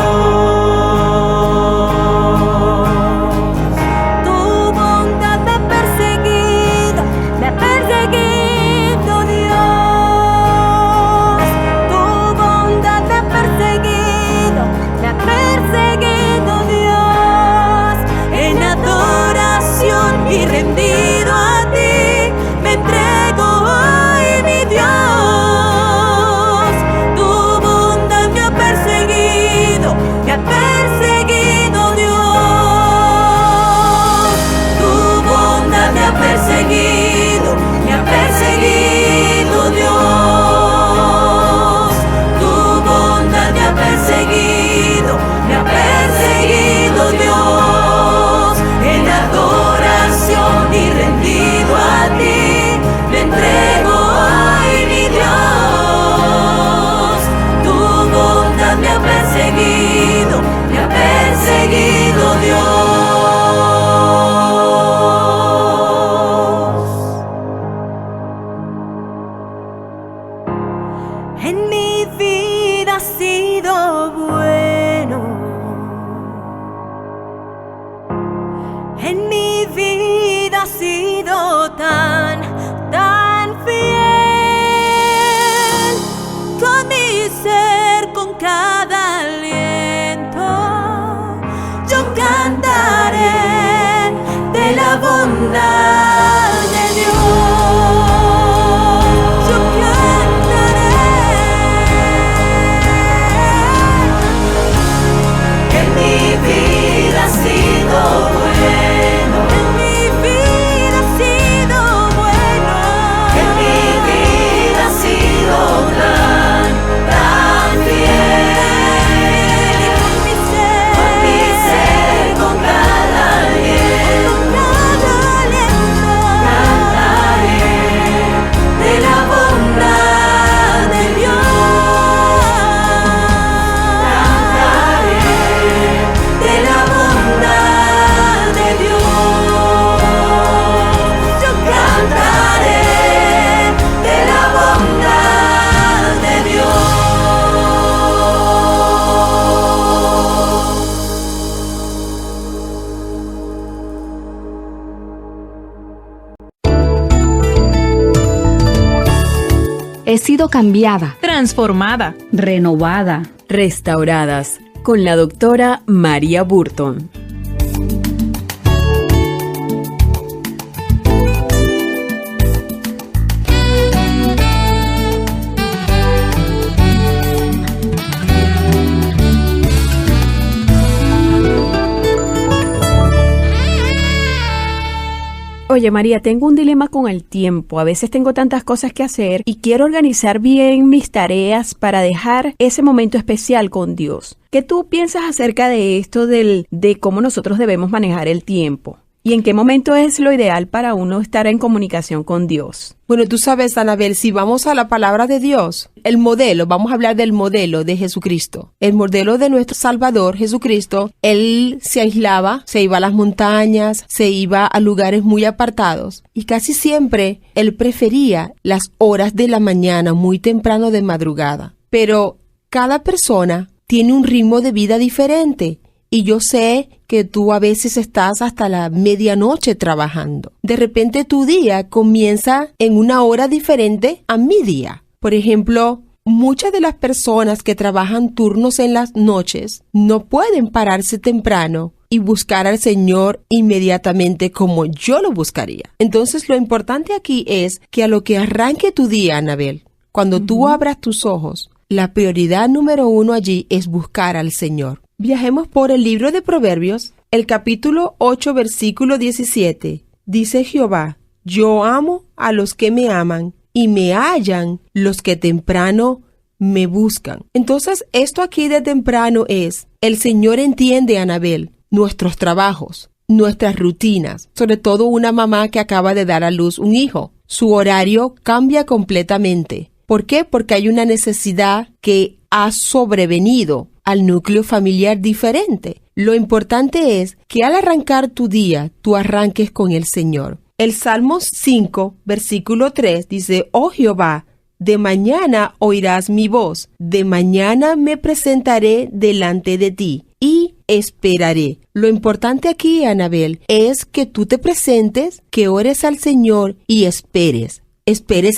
Tu bondad me ha perseguido, me He sido cambiada, transformada, renovada, restauradas con la doctora María Burton. Oye, María, tengo un dilema con el tiempo. A veces tengo tantas cosas que hacer y quiero organizar bien mis tareas para dejar ese momento especial con Dios. ¿Qué tú piensas acerca de esto de cómo nosotros debemos manejar el tiempo? ¿Y en qué momento es lo ideal para uno estar en comunicación con Dios? Bueno, tú sabes, Anabel, si vamos a la palabra de Dios, el modelo, vamos a hablar del modelo de Jesucristo. El modelo de nuestro Salvador, Jesucristo, Él se aislaba, se iba a las montañas, se iba a lugares muy apartados. Y casi siempre Él prefería las horas de la mañana, muy temprano de madrugada. Pero cada persona tiene un ritmo de vida diferente. Y yo sé que tú a veces estás hasta la medianoche trabajando. De repente tu día comienza en una hora diferente a mi día. Por ejemplo, muchas de las personas que trabajan turnos en las noches no pueden pararse temprano y buscar al Señor inmediatamente como yo lo buscaría. Entonces lo importante aquí es que a lo que arranque tu día, Anabel, cuando tú abras tus ojos, la prioridad número 1 allí es buscar al Señor. Viajemos por el libro de Proverbios, el capítulo 8, versículo 17. Dice Jehová, yo amo a los que me aman y me hallan los que temprano me buscan. Entonces, esto aquí de temprano es, el Señor entiende, Anabel, nuestros trabajos, nuestras rutinas, sobre todo una mamá que acaba de dar a luz un hijo. Su horario cambia completamente. ¿Por qué? Porque hay una necesidad que ha sobrevenido al núcleo familiar diferente. Lo importante es que al arrancar tu día, tú arranques con el Señor. El Salmo 5, versículo 3 dice, oh Jehová, de mañana oirás mi voz, de mañana me presentaré delante de ti y esperaré. Lo importante aquí, Anabel, es que tú te presentes, que ores al Señor y esperes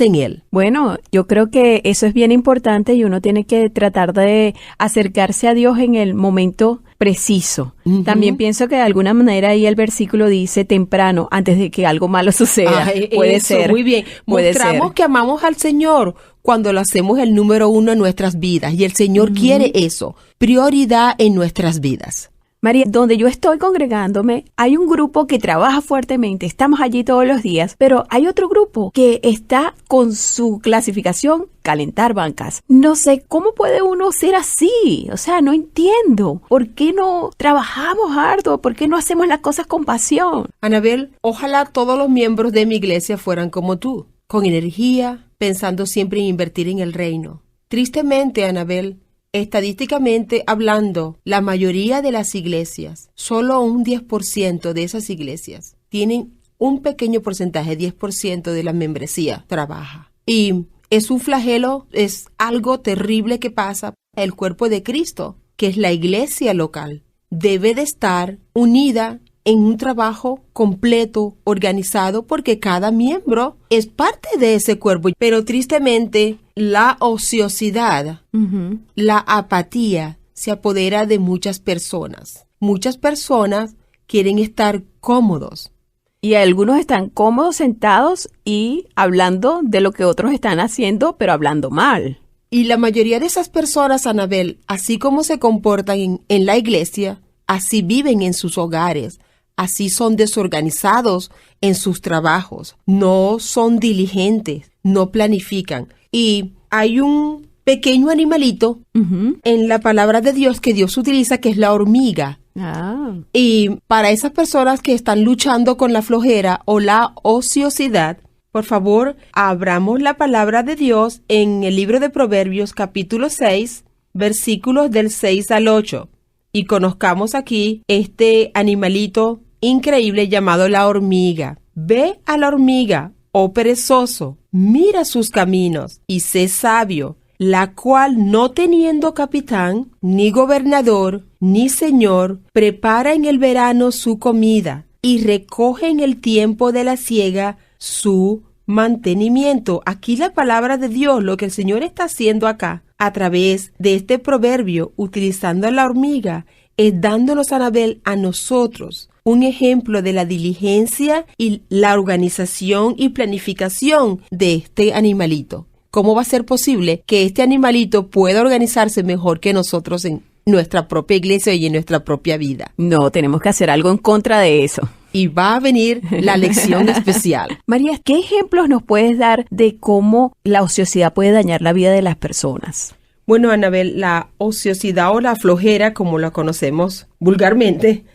en Él. Bueno, yo creo que eso es bien importante y uno tiene que tratar de acercarse a Dios en el momento preciso. También pienso que de alguna manera ahí el versículo dice temprano, antes de que algo malo suceda. Puede eso, ser. Muy bien. Mostramos que amamos al Señor cuando lo hacemos el número 1 en nuestras vidas y el Señor quiere eso, prioridad en nuestras vidas. María, donde yo estoy congregándome, hay un grupo que trabaja fuertemente, estamos allí todos los días, pero hay otro grupo que está con su clasificación calentar bancas. No sé, ¿cómo puede uno ser así? O sea, no entiendo. ¿Por qué no trabajamos arduo? ¿Por qué no hacemos las cosas con pasión? Anabel, ojalá todos los miembros de mi iglesia fueran como tú, con energía, pensando siempre en invertir en el reino. Tristemente, Anabel, estadísticamente hablando, la mayoría de las iglesias, solo un 10% de esas iglesias tienen un pequeño porcentaje, 10% de la membresía trabaja. Y es un flagelo, es algo terrible que pasa. El cuerpo de Cristo, que es la iglesia local, debe de estar unida en un trabajo completo, organizado, porque cada miembro es parte de ese cuerpo. Pero tristemente, la ociosidad, la apatía se apodera de muchas personas. Muchas personas quieren estar cómodos. Y algunos están cómodos sentados y hablando de lo que otros están haciendo, pero hablando mal. Y la mayoría de esas personas, Anabel, así como se comportan en la iglesia, así viven en sus hogares. Así son desorganizados en sus trabajos, no son diligentes, no planifican. Y hay un pequeño animalito en la palabra de Dios que Dios utiliza, que es la hormiga. Y para esas personas que están luchando con la flojera o la ociosidad, por favor, abramos la palabra de Dios en el libro de Proverbios, capítulo 6, versículos del 6 al 8. Y conozcamos aquí este animalito increíble llamado la hormiga. Ve a la hormiga, oh perezoso, mira sus caminos y sé sabio, la cual no teniendo capitán, ni gobernador, ni señor, prepara en el verano su comida y recoge en el tiempo de la siega su mantenimiento. Aquí la palabra de Dios, lo que el Señor está haciendo acá, a través de este proverbio, utilizando a la hormiga, es dándonos, Anabel, a nosotros un ejemplo de la diligencia y la organización y planificación de este animalito. ¿Cómo va a ser posible que este animalito pueda organizarse mejor que nosotros en nuestra propia iglesia y en nuestra propia vida? No, tenemos que hacer algo en contra de eso. Y va a venir la lección especial. María, ¿qué ejemplos nos puedes dar de cómo la ociosidad puede dañar la vida de las personas? Bueno, Anabel, la ociosidad o la flojera, como la conocemos vulgarmente,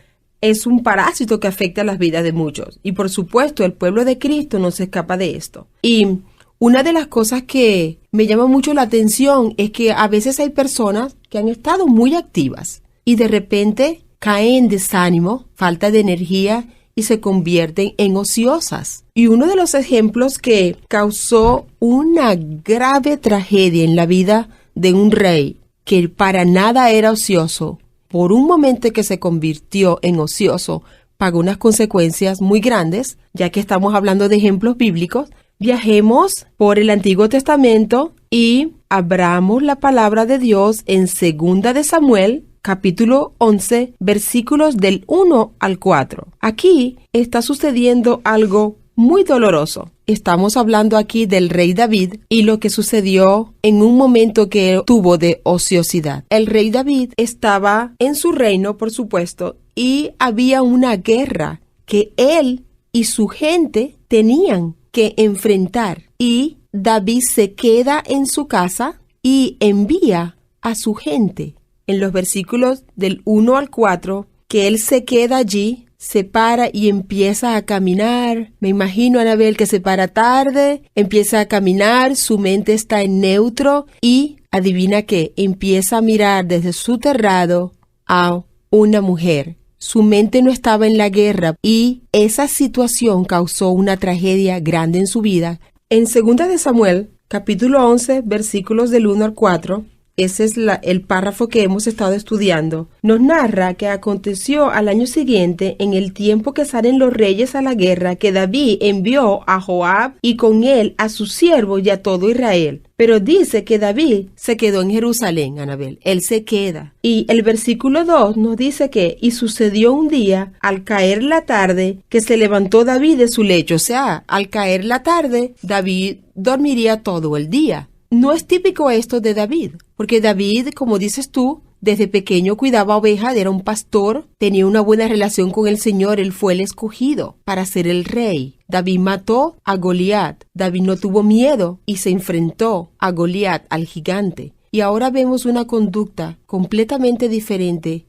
es un parásito que afecta las vidas de muchos. Y por supuesto, el pueblo de Cristo no se escapa de esto. Y una de las cosas que me llama mucho la atención es que a veces hay personas que han estado muy activas y de repente caen en desánimo, falta de energía y se convierten en ociosas. Y uno de los ejemplos que causó una grave tragedia en la vida de un rey que para nada era ocioso, por un momento que se convirtió en ocioso, pagó unas consecuencias muy grandes, ya que estamos hablando de ejemplos bíblicos. Viajemos por el Antiguo Testamento y abramos la palabra de Dios en 2 de Samuel, capítulo 11, versículos del 1 al 4. Aquí está sucediendo algo muy doloroso. Estamos hablando aquí del rey David y lo que sucedió en un momento que tuvo de ociosidad. El rey David estaba en su reino, por supuesto, y había una guerra que él y su gente tenían que enfrentar. Y David se queda en su casa y envía a su gente. En los versículos del 1 al 4, que él se queda allí, se para y empieza a caminar. Me imagino, Anabel, que se para tarde, empieza a caminar, su mente está en neutro y, adivina qué, empieza a mirar desde su terrado a una mujer. Su mente no estaba en la guerra y esa situación causó una tragedia grande en su vida. En 2 de Samuel, capítulo 11, versículos del 1 al 4, ese es el párrafo que hemos estado estudiando. Nos narra que aconteció al año siguiente, en el tiempo que salen los reyes a la guerra, que David envió a Joab y con él a sus siervos y a todo Israel. Pero dice que David se quedó en Jerusalén, Anabel. Él se queda. Y el versículo 2 nos dice que, y sucedió un día, al caer la tarde, que se levantó David de su lecho. O sea, al caer la tarde, David dormiría todo el día. No es típico esto de David, porque David, como dices tú, desde pequeño cuidaba ovejas, era un pastor, tenía una buena relación con el Señor, él fue el escogido para ser el rey. David mató a Goliat, David no tuvo miedo y se enfrentó a Goliat, al gigante. Y ahora vemos una conducta completamente diferente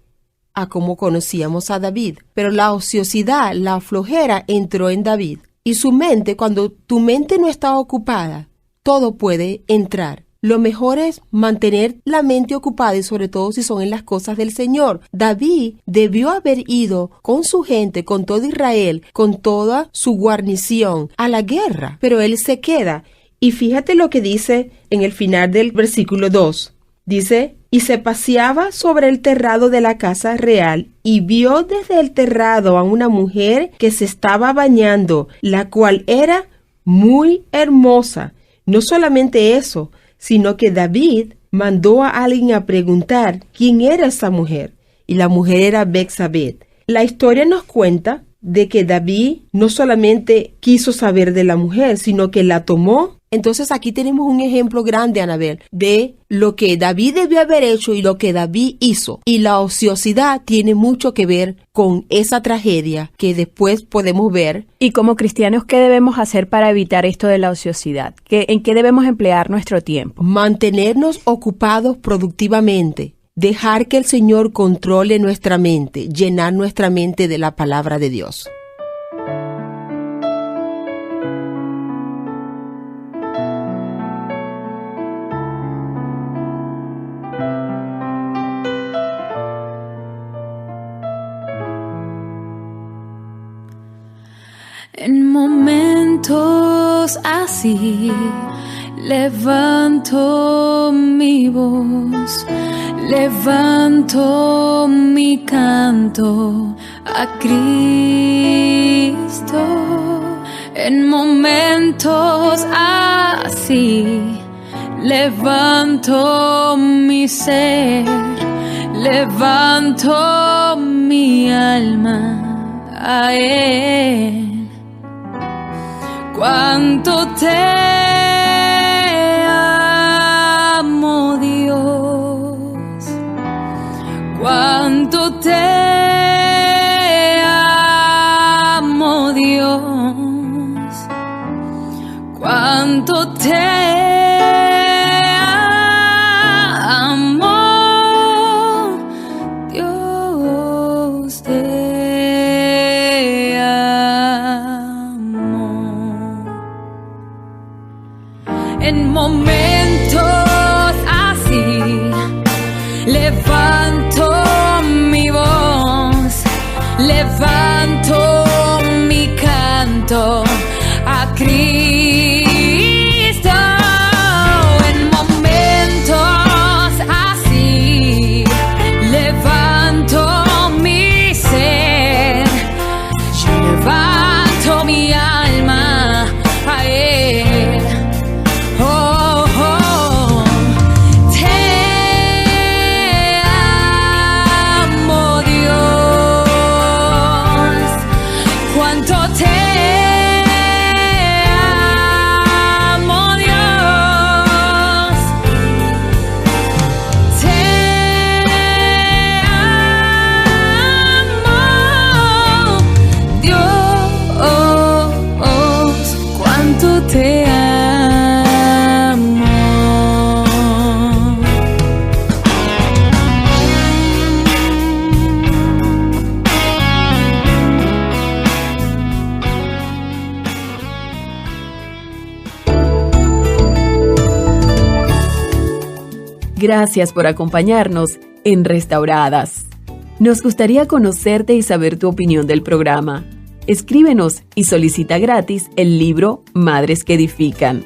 a como conocíamos a David. Pero la ociosidad, la flojera entró en David. Y su mente, cuando tu mente no está ocupada, todo puede entrar. Lo mejor es mantener la mente ocupada y sobre todo si son en las cosas del Señor. David debió haber ido con su gente, con todo Israel, con toda su guarnición a la guerra, pero él se queda. Y fíjate lo que dice en el final del versículo 2. Dice, y se paseaba sobre el terrado de la casa real y vio desde el terrado a una mujer que se estaba bañando, la cual era muy hermosa. No solamente eso, sino que David mandó a alguien a preguntar quién era esa mujer. Y la mujer era Betsabé. La historia nos cuenta de que David no solamente quiso saber de la mujer, sino que la tomó. Entonces aquí tenemos un ejemplo grande, Anabel, de lo que David debió haber hecho y lo que David hizo. Y la ociosidad tiene mucho que ver con esa tragedia que después podemos ver. Y como cristianos, ¿qué debemos hacer para evitar esto de la ociosidad? ¿En qué debemos emplear nuestro tiempo? Mantenernos ocupados productivamente. Dejar que el Señor controle nuestra mente, llenar nuestra mente de la palabra de Dios. En momentos así levanto mi voz, levanto mi canto a Cristo. En momentos así levanto mi ser, levanto mi alma a Él. Cuánto te amo, Dios, cuánto te amo, Dios, cuánto te amo, Dios, te amo. En momentos así levanto mi voz, levanto mi canto a Cristo. En momentos así levanto mi ser, yo levanto mi alma a Él. Oh, oh, te amo, Dios, cuánto te amo, Dios, te amo, Dios, cuánto te amo. Gracias por acompañarnos en Restauradas. Nos gustaría conocerte y saber tu opinión del programa. Escríbenos y solicita gratis el libro Madres que Edifican.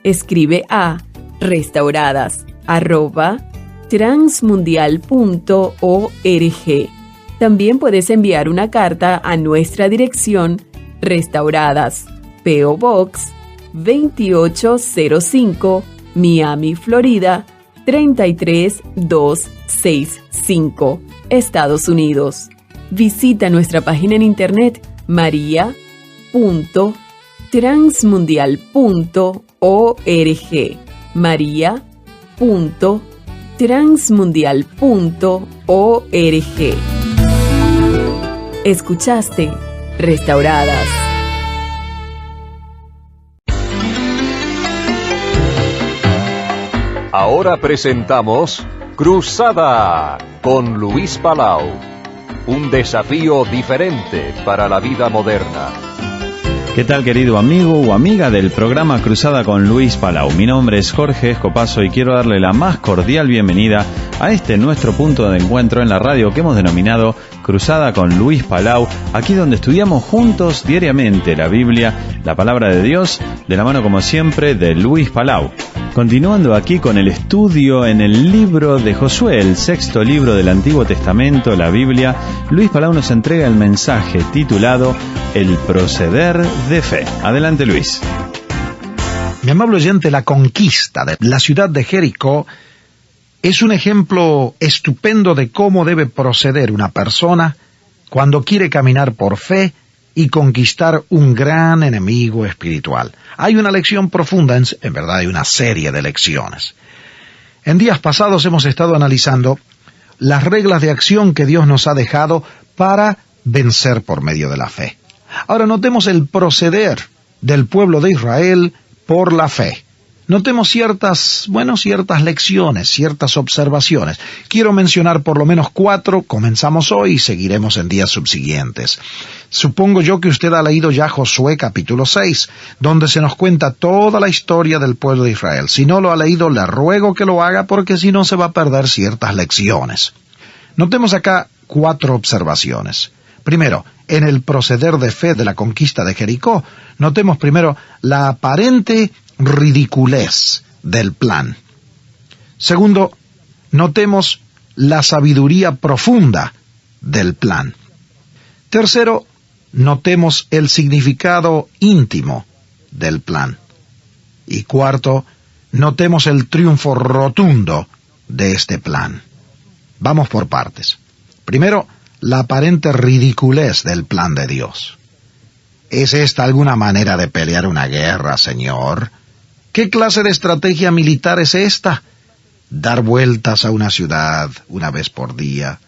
Escribe a restauradas@transmundial.org. También puedes enviar una carta a nuestra dirección Restauradas, P.O. Box 2805, Miami, Florida 33265, Estados Unidos. Visita nuestra página en internet maria.transmundial.org, maria.transmundial.org. Escuchaste Restauradas. Ahora presentamos Cruzada con Luis Palau. Un desafío diferente para la vida moderna. ¿Qué tal, querido amigo o amiga del programa Cruzada con Luis Palau? Mi nombre es Jorge Escopazo y quiero darle la más cordial bienvenida a este nuestro punto de encuentro en la radio que hemos denominado Cruzada con Luis Palau, aquí donde estudiamos juntos diariamente la Biblia, la palabra de Dios, de la mano como siempre de Luis Palau. Continuando aquí con el estudio en el libro de Josué, el sexto libro del Antiguo Testamento, la Biblia, Luis Palau nos entrega el mensaje titulado El proceder de fe. Adelante, Luis. Mi amable oyente, la conquista de la ciudad de Jericó es un ejemplo estupendo de cómo debe proceder una persona cuando quiere caminar por fe y conquistar un gran enemigo espiritual. Hay una lección profunda, en verdad hay una serie de lecciones. En días pasados hemos estado analizando las reglas de acción que Dios nos ha dejado para vencer por medio de la fe. Ahora notemos el proceder del pueblo de Israel por la fe. Notemos ciertas lecciones, ciertas observaciones. Quiero mencionar por lo menos 4, comenzamos hoy y seguiremos en días subsiguientes. Supongo yo que usted ha leído ya Josué capítulo 6, donde se nos cuenta toda la historia del pueblo de Israel. Si no lo ha leído, le ruego que lo haga porque si no se va a perder ciertas lecciones. Notemos acá 4 observaciones. Primero, en el proceder de fe de la conquista de Jericó, notemos primero la aparente ridiculez del plan. Segundo, notemos la sabiduría profunda del plan. Tercero, notemos el significado íntimo del plan. Y cuarto, notemos el triunfo rotundo de este plan. Vamos por partes. Primero, la aparente ridiculez del plan de Dios. ¿Es esta alguna manera de pelear una guerra, Señor? ¿Qué clase de estrategia militar es esta? ¿Dar vueltas a una ciudad una vez por día?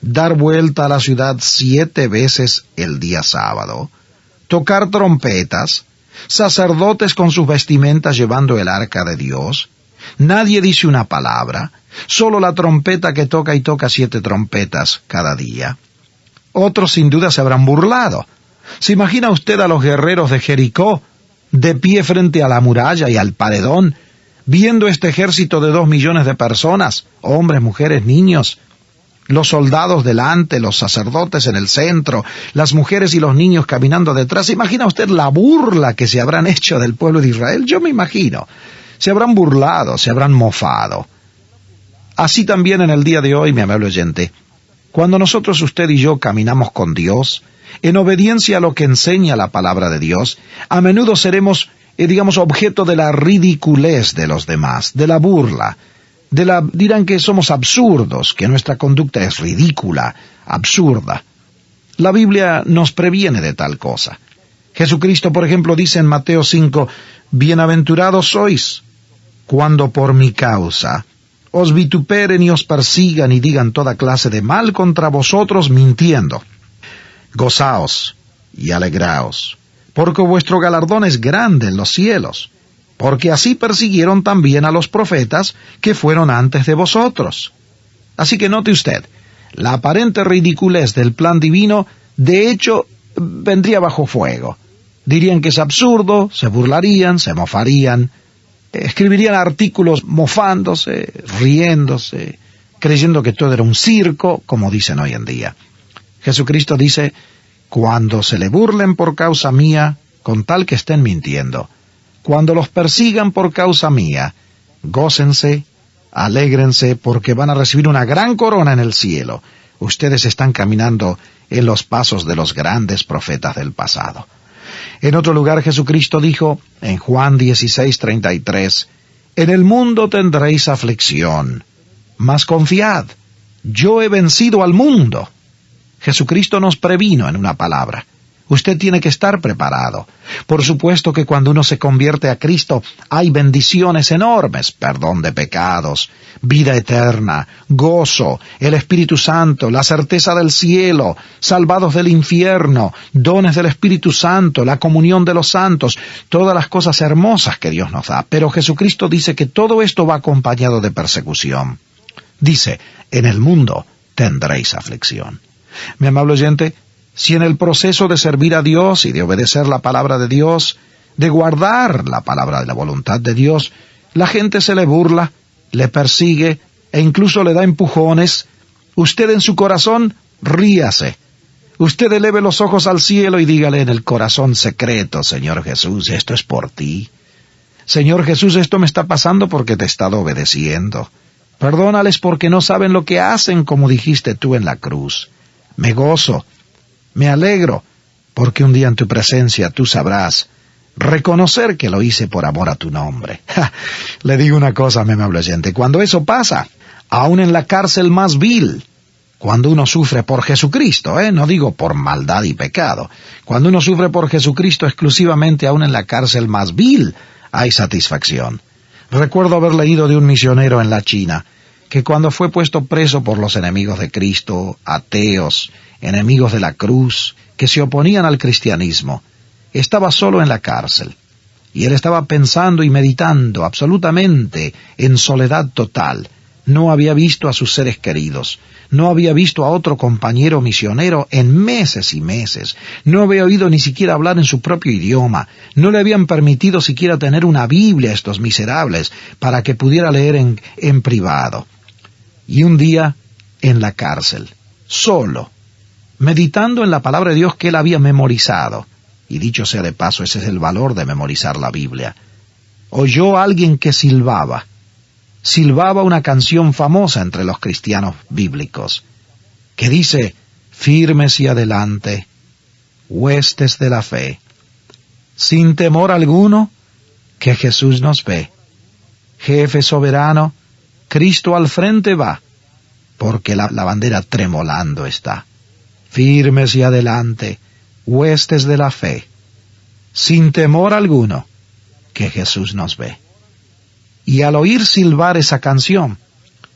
¿Dar vuelta a la ciudad 7 veces el día sábado? ¿Tocar trompetas? ¿Sacerdotes con sus vestimentas llevando el arca de Dios? Nadie dice una palabra, solo la trompeta que toca y toca 7 trompetas cada día. Otros sin duda se habrán burlado. ¿Se imagina usted a los guerreros de Jericó, de pie frente a la muralla y al paredón, viendo este ejército de 2 millones de personas, hombres, mujeres, niños, los soldados delante, los sacerdotes en el centro, las mujeres y los niños caminando detrás? ¿Se imagina usted la burla que se habrán hecho del pueblo de Israel? Yo me imagino. Se habrán burlado, se habrán mofado. Así también en el día de hoy, mi amable oyente, cuando nosotros, usted y yo, caminamos con Dios, en obediencia a lo que enseña la palabra de Dios, a menudo seremos, objeto de la ridiculez de los demás, de la burla, dirán que somos absurdos, que nuestra conducta es ridícula, absurda. La Biblia nos previene de tal cosa. Jesucristo, por ejemplo, dice en Mateo 5, «Bienaventurados sois, cuando por mi causa os vituperen y os persigan y digan toda clase de mal contra vosotros mintiendo. Gozaos y alegraos, porque vuestro galardón es grande en los cielos, porque así persiguieron también a los profetas que fueron antes de vosotros». Así que note usted, la aparente ridiculez del plan divino, de hecho, vendría bajo fuego. Dirían que es absurdo, se burlarían, se mofarían, escribirían artículos mofándose, riéndose, creyendo que todo era un circo, como dicen hoy en día. Jesucristo dice, cuando se le burlen por causa mía, con tal que estén mintiendo, cuando los persigan por causa mía, gócense, alégrense, porque van a recibir una gran corona en el cielo. Ustedes están caminando en los pasos de los grandes profetas del pasado. En otro lugar Jesucristo dijo, en Juan 16:33, «En el mundo tendréis aflicción, mas confiad, yo he vencido al mundo». Jesucristo nos previno en una palabra. Usted tiene que estar preparado. Por supuesto que cuando uno se convierte a Cristo hay bendiciones enormes, perdón de pecados, vida eterna, gozo, el Espíritu Santo, la certeza del cielo, salvados del infierno, dones del Espíritu Santo, la comunión de los santos, todas las cosas hermosas que Dios nos da. Pero Jesucristo dice que todo esto va acompañado de persecución. Dice, en el mundo tendréis aflicción. Mi amable oyente, si en el proceso de servir a Dios y de obedecer la palabra de Dios, de guardar la palabra de la voluntad de Dios, la gente se le burla, le persigue e incluso le da empujones, usted en su corazón ríase. Usted eleve los ojos al cielo y dígale en el corazón secreto, Señor Jesús, esto es por ti. Señor Jesús, esto me está pasando porque te he estado obedeciendo. Perdónales porque no saben lo que hacen, como dijiste tú en la cruz. Me gozo. Me alegro, porque un día en tu presencia tú sabrás reconocer que lo hice por amor a tu nombre. Le digo una cosa, mi amable oyente, cuando eso pasa, aún en la cárcel más vil, cuando uno sufre por Jesucristo, no digo por maldad y pecado, cuando uno sufre por Jesucristo exclusivamente, aún en la cárcel más vil, hay satisfacción. Recuerdo haber leído de un misionero en la China, que cuando fue puesto preso por los enemigos de Cristo, ateos, enemigos de la cruz, que se oponían al cristianismo, estaba solo en la cárcel. Y él estaba pensando y meditando absolutamente en soledad total. No había visto a sus seres queridos, no había visto a otro compañero misionero en meses y meses, no había oído ni siquiera hablar en su propio idioma, no le habían permitido siquiera tener una Biblia a estos miserables para que pudiera leer en privado. Y un día, en la cárcel, solo, meditando en la palabra de Dios que él había memorizado, y dicho sea de paso, ese es el valor de memorizar la Biblia, oyó a alguien que silbaba una canción famosa entre los cristianos bíblicos, que dice, firmes y adelante, huestes de la fe. Sin temor alguno, que Jesús nos ve. Jefe soberano, Cristo al frente va, porque la bandera tremolando está. Firmes y adelante, huestes de la fe. Sin temor alguno, que Jesús nos ve. Y al oír silbar esa canción,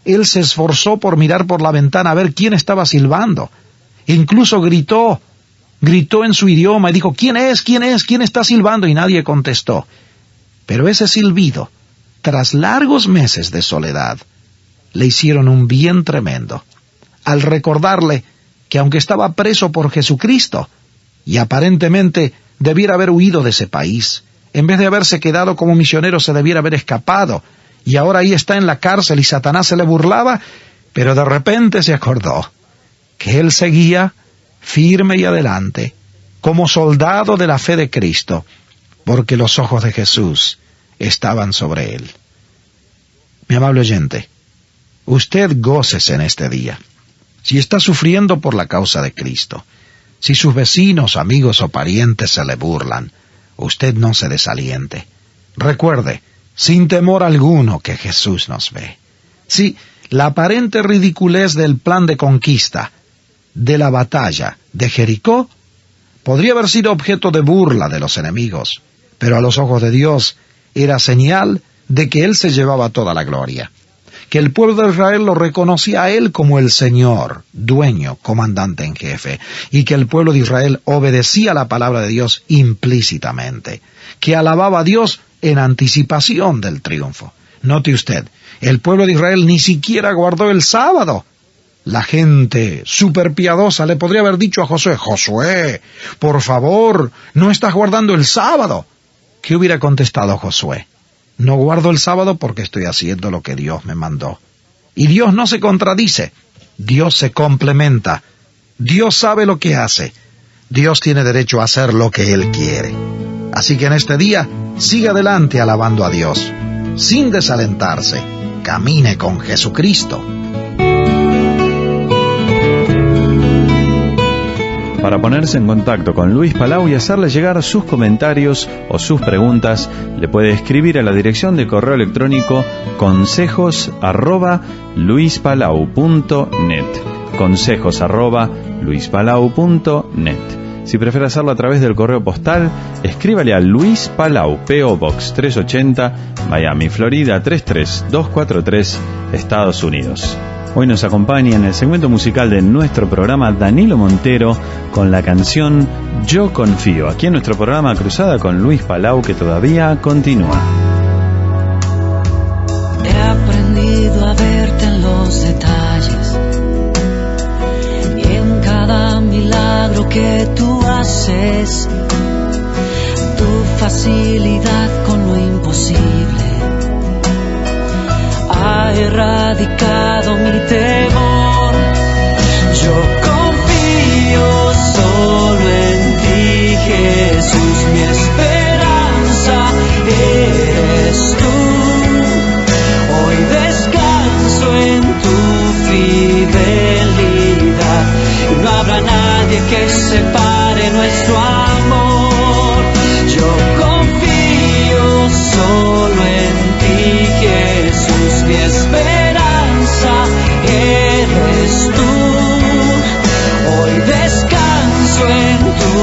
él se esforzó por mirar por la ventana a ver quién estaba silbando. Incluso gritó en su idioma y dijo, ¿quién es? ¿Quién es? ¿Quién está silbando? Y nadie contestó. Pero ese silbido, tras largos meses de soledad, le hicieron un bien tremendo. Al recordarle que aunque estaba preso por Jesucristo, y aparentemente debiera haber huido de ese país, en vez de haberse quedado como misionero se debiera haber escapado, y ahora ahí está en la cárcel y Satanás se le burlaba, pero de repente se acordó que él seguía firme y adelante, como soldado de la fe de Cristo, porque los ojos de Jesús estaban sobre él. Mi amable oyente, usted gócese en este día. Si está sufriendo por la causa de Cristo, si sus vecinos, amigos o parientes se le burlan, usted no se desaliente. Recuerde, sin temor alguno, que Jesús nos ve. Sí, la aparente ridiculez del plan de conquista, de la batalla de Jericó, podría haber sido objeto de burla de los enemigos, pero a los ojos de Dios era señal de que Él se llevaba toda la gloria, que el pueblo de Israel lo reconocía a Él como el Señor, dueño, comandante en jefe, y que el pueblo de Israel obedecía la palabra de Dios implícitamente, que alababa a Dios en anticipación del triunfo. Note usted, el pueblo de Israel ni siquiera guardó el sábado. La gente superpiadosa le podría haber dicho a Josué, Josué, por favor, no estás guardando el sábado. ¿Qué hubiera contestado Josué? No guardo el sábado porque estoy haciendo lo que Dios me mandó. Y Dios no se contradice, Dios se complementa, Dios sabe lo que hace, Dios tiene derecho a hacer lo que Él quiere. Así que en este día, siga adelante alabando a Dios, sin desalentarse, camine con Jesucristo. Para ponerse en contacto con Luis Palau y hacerle llegar sus comentarios o sus preguntas, le puede escribir a la dirección de correo electrónico consejos@luispalau.net. consejos@luispalau.net. Si prefiere hacerlo a través del correo postal, escríbale a Luis Palau, P.O. Box 380, Miami, Florida 33243, Estados Unidos. Hoy nos acompaña en el segmento musical de nuestro programa Danilo Montero con la canción Yo Confío, aquí en nuestro programa Cruzada con Luis Palau, que todavía continúa. He aprendido a verte en los detalles y en cada milagro que tú haces, tu facilidad con lo imposible ha erradicado mi temor. Yo confío solo en ti, Jesús, mi esperanza eres tú. Hoy descanso en tu fidelidad y no habrá nadie que separe nuestro amor. Yo confío solo en ti, Jesús, mi esperanza eres tú. Hoy descanso en tu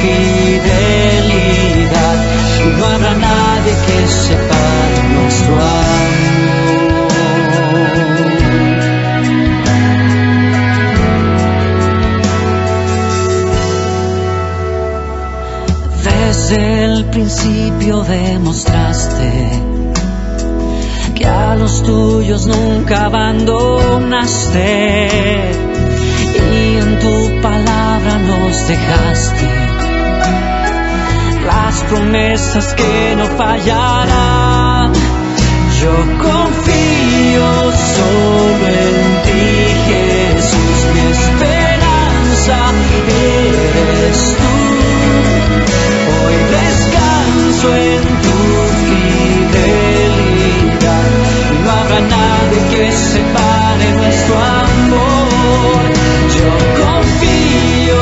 fidelidad y no habrá nadie que separe nuestro amor. Desde el principio demostraste que a los tuyos nunca abandonaste y en tu palabra nos dejaste las promesas que no fallarán. Yo confío solo en ti, Jesús, mi esperanza eres tú. Hoy descanso en tu fidelidad. No habrá nadie que separe nuestro amor. Yo confío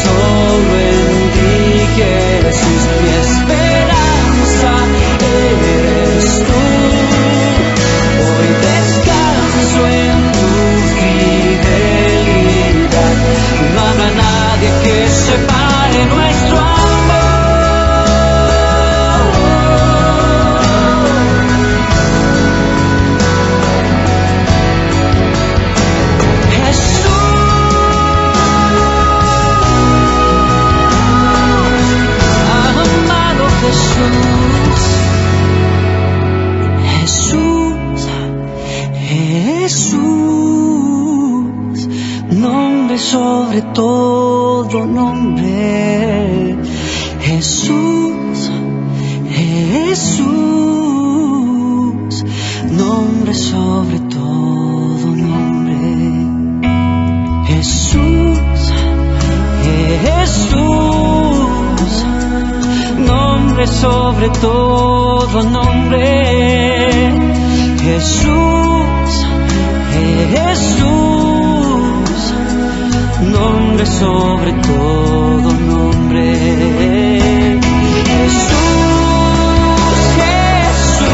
solo en ti, nombre sobre todo nombre. Jesús, Jesús, nombre sobre todo nombre. Jesús, Jesús, nombre sobre todo nombre. Jesús, Jesús, nombre sobre todo nombre. Jesús, Jesús,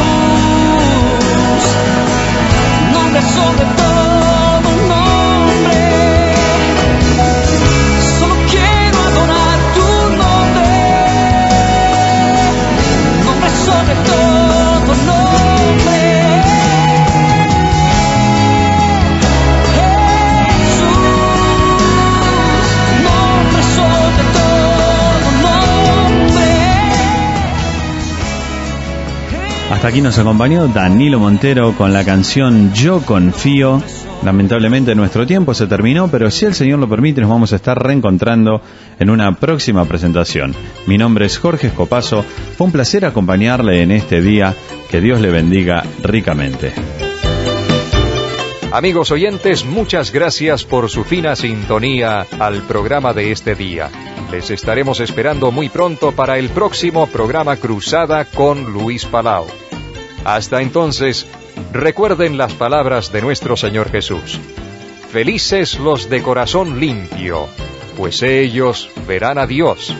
nombre sobre todo nombre. Solo quiero adorar tu nombre, nombre sobre todo nombre. Hasta aquí nos acompañó Danilo Montero con la canción Yo Confío. Lamentablemente nuestro tiempo se terminó, pero si el Señor lo permite nos vamos a estar reencontrando en una próxima presentación. Mi nombre es Jorge Escopazo, fue un placer acompañarle en este día, que Dios le bendiga ricamente. Amigos oyentes, muchas gracias por su fina sintonía al programa de este día. Les estaremos esperando muy pronto para el próximo programa Cruzada con Luis Palau. Hasta entonces, recuerden las palabras de nuestro Señor Jesús. Felices los de corazón limpio, pues ellos verán a Dios.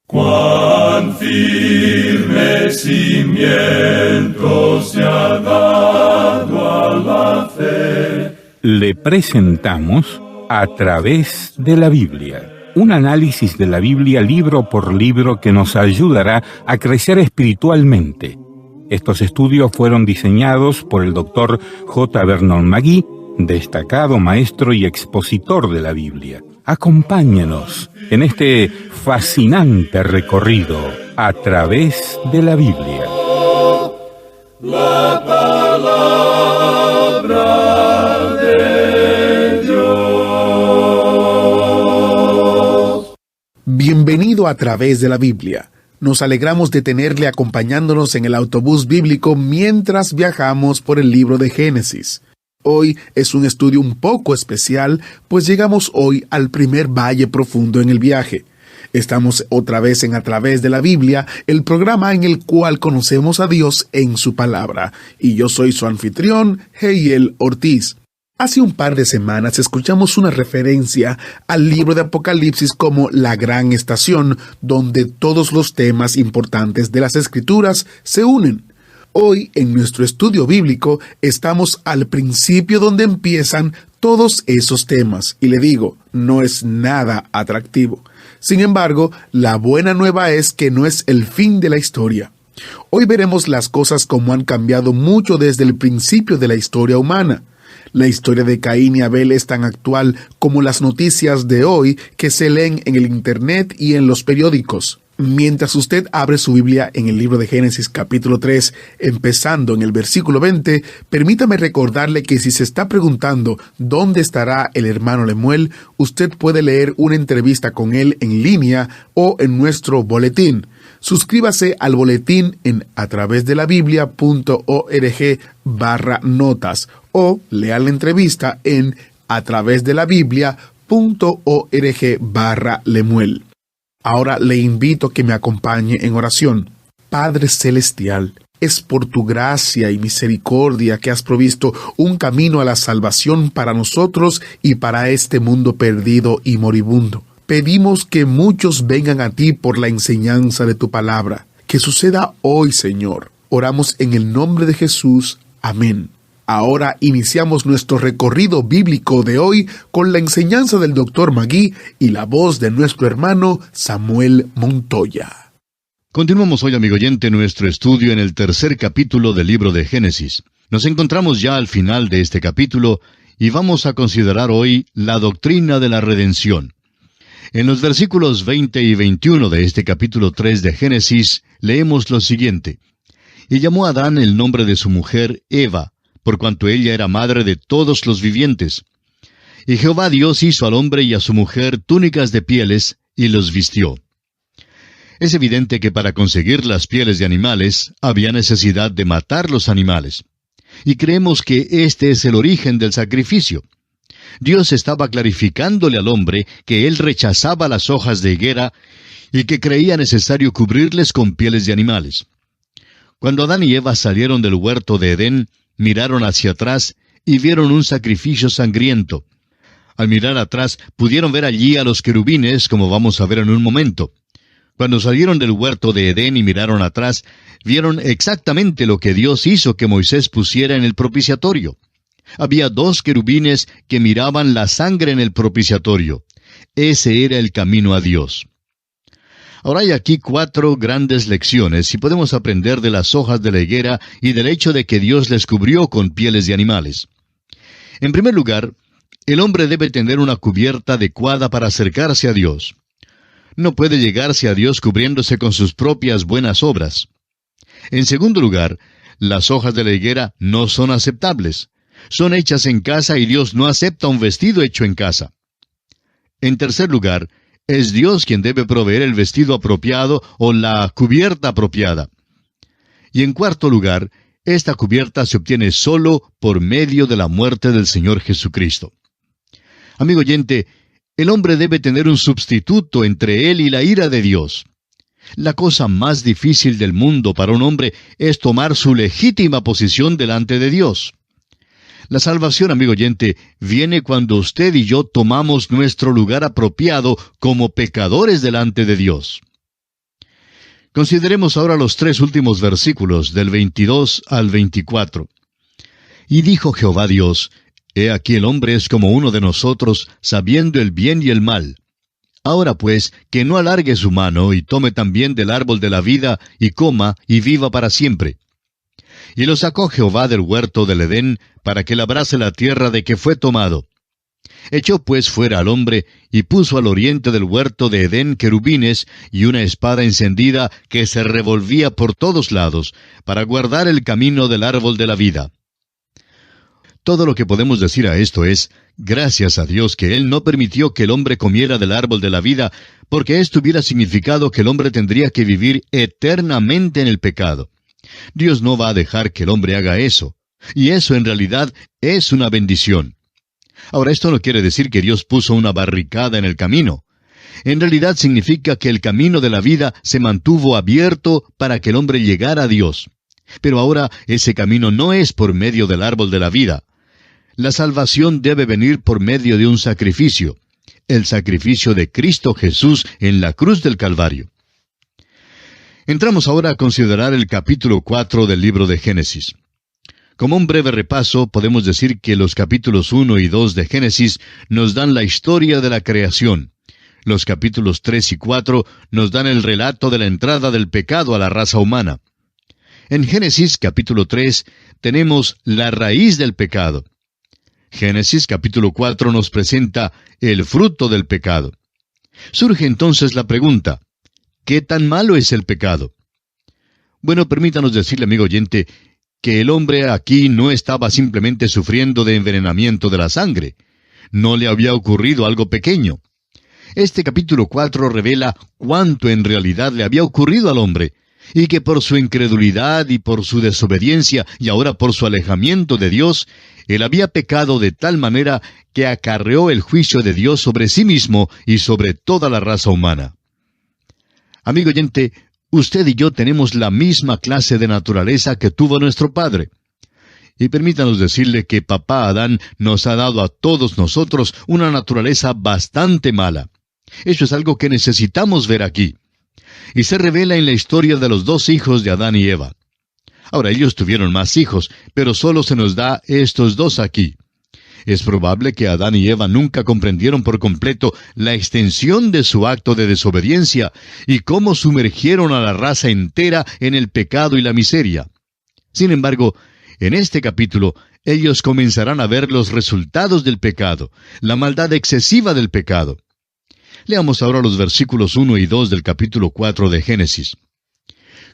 Cuán firme cimiento se ha dado a la fe. Le presentamos A través de la Biblia, un análisis de la Biblia libro por libro que nos ayudará a crecer espiritualmente. Estos estudios fueron diseñados por el Dr. J. Vernon McGee, destacado maestro y expositor de la Biblia. Acompáñenos en este fascinante recorrido a través de la Biblia. La palabra de Dios. Bienvenido a través de la Biblia. Nos alegramos de tenerle acompañándonos en el autobús bíblico mientras viajamos por el libro de Génesis. Hoy es un estudio un poco especial, pues llegamos hoy al primer valle profundo en el viaje. Estamos otra vez en A través de la Biblia, el programa en el cual conocemos a Dios en su palabra. Y yo soy su anfitrión, Heiel Ortiz. Hace un par de semanas escuchamos una referencia al libro de Apocalipsis como la gran estación, donde todos los temas importantes de las Escrituras se unen. Hoy, en nuestro estudio bíblico, estamos al principio donde empiezan todos esos temas. Y le digo, no es nada atractivo. Sin embargo, la buena nueva es que no es el fin de la historia. Hoy veremos las cosas como han cambiado mucho desde el principio de la historia humana. La historia de Caín y Abel es tan actual como las noticias de hoy que se leen en el Internet y en los periódicos. Mientras usted abre su Biblia en el libro de Génesis capítulo 3, empezando en el versículo 20, permítame recordarle que si se está preguntando dónde estará el hermano Lemuel, usted puede leer una entrevista con él en línea o en nuestro boletín. Suscríbase al boletín en atravesdelabiblia.org/notas o lea la entrevista en atravesdelabiblia.org/Lemuel. Ahora le invito a que me acompañe en oración. Padre Celestial, es por tu gracia y misericordia que has provisto un camino a la salvación para nosotros y para este mundo perdido y moribundo. Pedimos que muchos vengan a ti por la enseñanza de tu palabra. Que suceda hoy, Señor. Oramos en el nombre de Jesús. Amén. Ahora iniciamos nuestro recorrido bíblico de hoy con la enseñanza del Dr. McGee y la voz de nuestro hermano Samuel Montoya. Continuamos hoy, amigo oyente, nuestro estudio en el tercer capítulo del libro de Génesis. Nos encontramos ya al final de este capítulo y vamos a considerar hoy la doctrina de la redención. En los versículos 20 y 21 de este capítulo 3 de Génesis leemos lo siguiente: Y llamó a Adán el nombre de su mujer Eva, por cuanto ella era madre de todos los vivientes. Y Jehová Dios hizo al hombre y a su mujer túnicas de pieles, y los vistió. Es evidente que para conseguir las pieles de animales, había necesidad de matar los animales. Y creemos que este es el origen del sacrificio. Dios estaba clarificándole al hombre que él rechazaba las hojas de higuera y que creía necesario cubrirles con pieles de animales. Cuando Adán y Eva salieron del huerto de Edén, miraron hacia atrás y vieron un sacrificio sangriento. Al mirar atrás, pudieron ver allí a los querubines, como vamos a ver en un momento. Cuando salieron del huerto de Edén y miraron atrás, vieron exactamente lo que Dios hizo que Moisés pusiera en el propiciatorio. Había 2 querubines que miraban la sangre en el propiciatorio. Ese era el camino a Dios. Ahora hay aquí 4 grandes lecciones y podemos aprender de las hojas de la higuera y del hecho de que Dios les cubrió con pieles de animales. En primer lugar, el hombre debe tener una cubierta adecuada para acercarse a Dios. No puede llegarse a Dios cubriéndose con sus propias buenas obras. En segundo lugar, las hojas de la higuera no son aceptables. Son hechas en casa y Dios no acepta un vestido hecho en casa. En tercer lugar, es Dios quien debe proveer el vestido apropiado o la cubierta apropiada. Y en cuarto lugar, esta cubierta se obtiene solo por medio de la muerte del Señor Jesucristo. Amigo oyente, el hombre debe tener un sustituto entre él y la ira de Dios. La cosa más difícil del mundo para un hombre es tomar su legítima posición delante de Dios. La salvación, amigo oyente, viene cuando usted y yo tomamos nuestro lugar apropiado como pecadores delante de Dios. Consideremos ahora los 3 últimos versículos, del 22 al 24. Y dijo Jehová Dios: He aquí el hombre es como uno de nosotros, sabiendo el bien y el mal. Ahora pues, que no alargue su mano, y tome también del árbol de la vida, y coma, y viva para siempre. Y lo sacó Jehová del huerto del Edén, para que labrase la tierra de que fue tomado. Echó pues fuera al hombre, y puso al oriente del huerto de Edén querubines, y una espada encendida que se revolvía por todos lados, para guardar el camino del árbol de la vida. Todo lo que podemos decir a esto es, gracias a Dios que Él no permitió que el hombre comiera del árbol de la vida, porque esto hubiera significado que el hombre tendría que vivir eternamente en el pecado. Dios no va a dejar que el hombre haga eso, y eso en realidad es una bendición. Ahora, esto no quiere decir que Dios puso una barricada en el camino. En realidad significa que el camino de la vida se mantuvo abierto para que el hombre llegara a Dios. Pero ahora ese camino no es por medio del árbol de la vida. La salvación debe venir por medio de un sacrificio, el sacrificio de Cristo Jesús en la cruz del Calvario. Entramos ahora a considerar el capítulo 4 del libro de Génesis. Como un breve repaso, podemos decir que los capítulos 1 y 2 de Génesis nos dan la historia de la creación. Los capítulos 3 y 4 nos dan el relato de la entrada del pecado a la raza humana. En Génesis capítulo 3 tenemos la raíz del pecado. Génesis capítulo 4 nos presenta el fruto del pecado. Surge entonces la pregunta, ¿qué tan malo es el pecado? Bueno, permítanos decirle, amigo oyente, que el hombre aquí no estaba simplemente sufriendo de envenenamiento de la sangre. No le había ocurrido algo pequeño. Este capítulo 4 revela cuánto en realidad le había ocurrido al hombre, y que por su incredulidad y por su desobediencia y ahora por su alejamiento de Dios, él había pecado de tal manera que acarreó el juicio de Dios sobre sí mismo y sobre toda la raza humana. Amigo oyente, usted y yo tenemos la misma clase de naturaleza que tuvo nuestro padre. Y permítanos decirle que papá Adán nos ha dado a todos nosotros una naturaleza bastante mala. Eso es algo que necesitamos ver aquí. Y se revela en la historia de los 2 hijos de Adán y Eva. Ahora, ellos tuvieron más hijos, pero solo se nos da estos 2 aquí. Es probable que Adán y Eva nunca comprendieron por completo la extensión de su acto de desobediencia y cómo sumergieron a la raza entera en el pecado y la miseria. Sin embargo, en este capítulo, ellos comenzarán a ver los resultados del pecado, la maldad excesiva del pecado. Leamos ahora los versículos 1 y 2 del capítulo 4 de Génesis.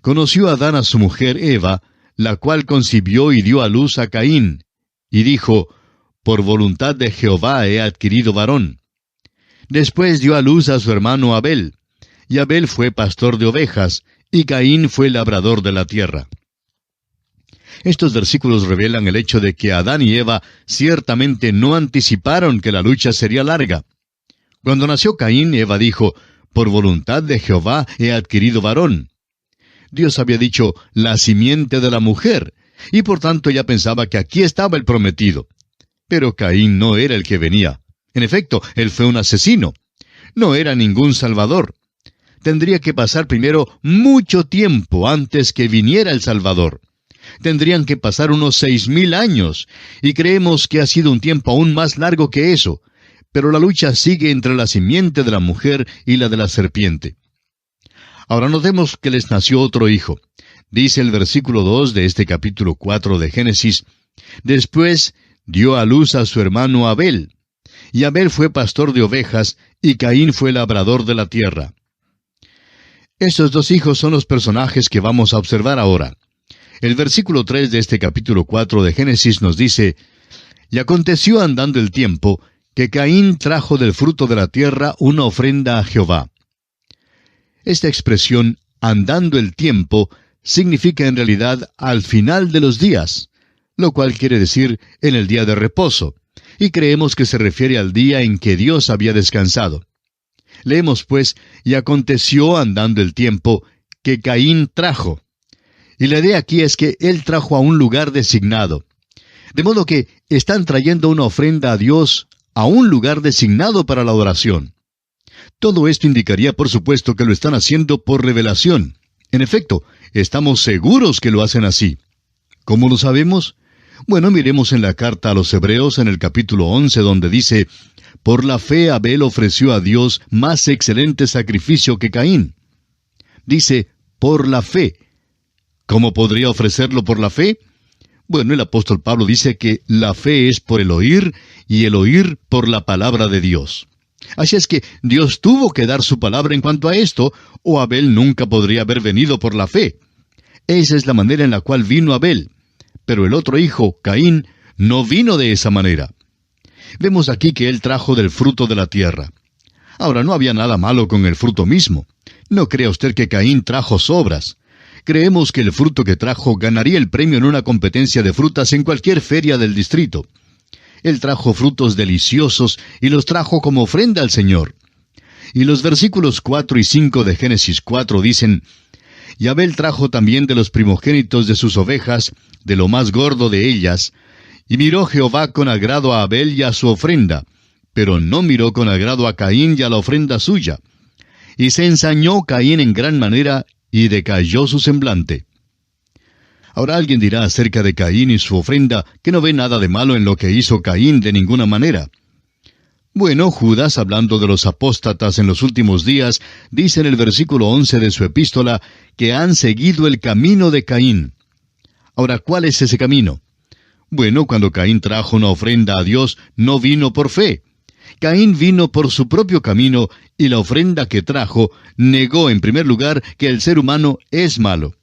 conoció Adán a su mujer Eva, la cual concibió y dio a luz a Caín, y dijo, por voluntad de Jehová he adquirido varón. Después dio a luz a su hermano Abel, y Abel fue pastor de ovejas, y Caín fue labrador de la tierra. Estos versículos revelan el hecho de que Adán y Eva ciertamente no anticiparon que la lucha sería larga. Cuando nació Caín, Eva dijo, por voluntad de Jehová he adquirido varón. Dios había dicho, la simiente de la mujer, y por tanto ella pensaba que aquí estaba el prometido. Pero Caín no era el que venía. En efecto, él fue un asesino. No era ningún salvador. Tendría que pasar primero mucho tiempo antes que viniera el Salvador. Tendrían que pasar unos 6,000 años, y creemos que ha sido un tiempo aún más largo que eso. Pero la lucha sigue entre la simiente de la mujer y la de la serpiente. Ahora notemos que les nació otro hijo. Dice el versículo 2 de este capítulo 4 de Génesis, después dio a luz a su hermano Abel, y Abel fue pastor de ovejas, y Caín fue labrador de la tierra. Estos dos hijos son los personajes que vamos a observar ahora. El versículo 3 de este capítulo 4 de Génesis nos dice, y aconteció andando el tiempo, que Caín trajo del fruto de la tierra una ofrenda a Jehová. Esta expresión, andando el tiempo, significa en realidad al final de los días, lo cual quiere decir en el día de reposo, y creemos que se refiere al día en que Dios había descansado. Leemos pues, y aconteció andando el tiempo, que Caín trajo. Y la idea aquí es que él trajo a un lugar designado. De modo que están trayendo una ofrenda a Dios a un lugar designado para la adoración. Todo esto indicaría, por supuesto, que lo están haciendo por revelación. En efecto, estamos seguros que lo hacen así. ¿Cómo lo sabemos? Bueno, miremos en la carta a los Hebreos en el capítulo 11, donde dice, por la fe Abel ofreció a Dios más excelente sacrificio que Caín. Dice, por la fe. ¿Cómo podría ofrecerlo por la fe? Bueno, el apóstol Pablo dice que la fe es por el oír, y el oír por la palabra de Dios. Así es que Dios tuvo que dar su palabra en cuanto a esto, o Abel nunca podría haber venido por la fe. Esa es la manera en la cual vino Abel. Pero el otro hijo, Caín, no vino de esa manera. Vemos aquí que él trajo del fruto de la tierra. Ahora, no había nada malo con el fruto mismo. No crea usted que Caín trajo sobras. Creemos que el fruto que trajo ganaría el premio en una competencia de frutas en cualquier feria del distrito. Él trajo frutos deliciosos y los trajo como ofrenda al Señor. Y los versículos 4 y 5 de Génesis 4 dicen, y Abel trajo también de los primogénitos de sus ovejas, de lo más gordo de ellas, y miró Jehová con agrado a Abel y a su ofrenda, pero no miró con agrado a Caín y a la ofrenda suya. Y se ensañó Caín en gran manera, y decayó su semblante. Ahora alguien dirá acerca de Caín y su ofrenda que no ve nada de malo en lo que hizo Caín de ninguna manera. Bueno, Judas, hablando de los apóstatas en los últimos días, dice en el versículo 11 de su epístola que han seguido el camino de Caín. Ahora, ¿cuál es ese camino? Bueno, cuando Caín trajo una ofrenda a Dios, no vino por fe. Caín vino por su propio camino, y la ofrenda que trajo negó en primer lugar que el ser humano es malo.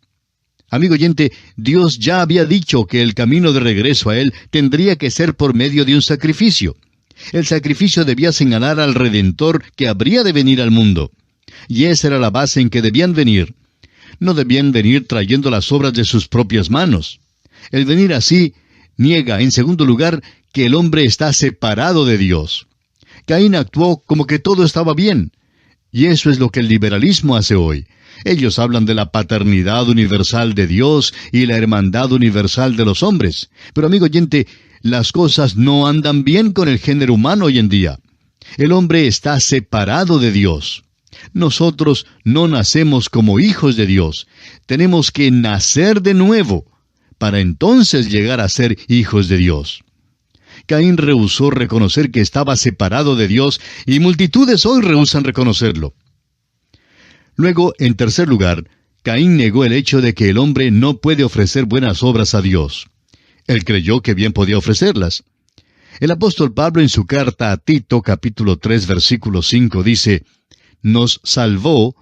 Amigo oyente, Dios ya había dicho que el camino de regreso a Él tendría que ser por medio de un sacrificio. El sacrificio debía señalar al Redentor que habría de venir al mundo. Y esa era la base en que debían venir. No debían venir trayendo las obras de sus propias manos. El venir así niega, en segundo lugar, que el hombre está separado de Dios. Caín actuó como que todo estaba bien. Y eso es lo que el liberalismo hace hoy. Ellos hablan de la paternidad universal de Dios y la hermandad universal de los hombres. Pero amigo oyente, las cosas no andan bien con el género humano hoy en día. El hombre está separado de Dios. Nosotros no nacemos como hijos de Dios. Tenemos que nacer de nuevo para entonces llegar a ser hijos de Dios. Caín rehusó reconocer que estaba separado de Dios y multitudes hoy rehúsan reconocerlo. Luego, en tercer lugar, Caín negó el hecho de que el hombre no puede ofrecer buenas obras a Dios. Él creyó que bien podía ofrecerlas. El apóstol Pablo en su carta a Tito, capítulo 3, versículo 5, dice, nos salvó,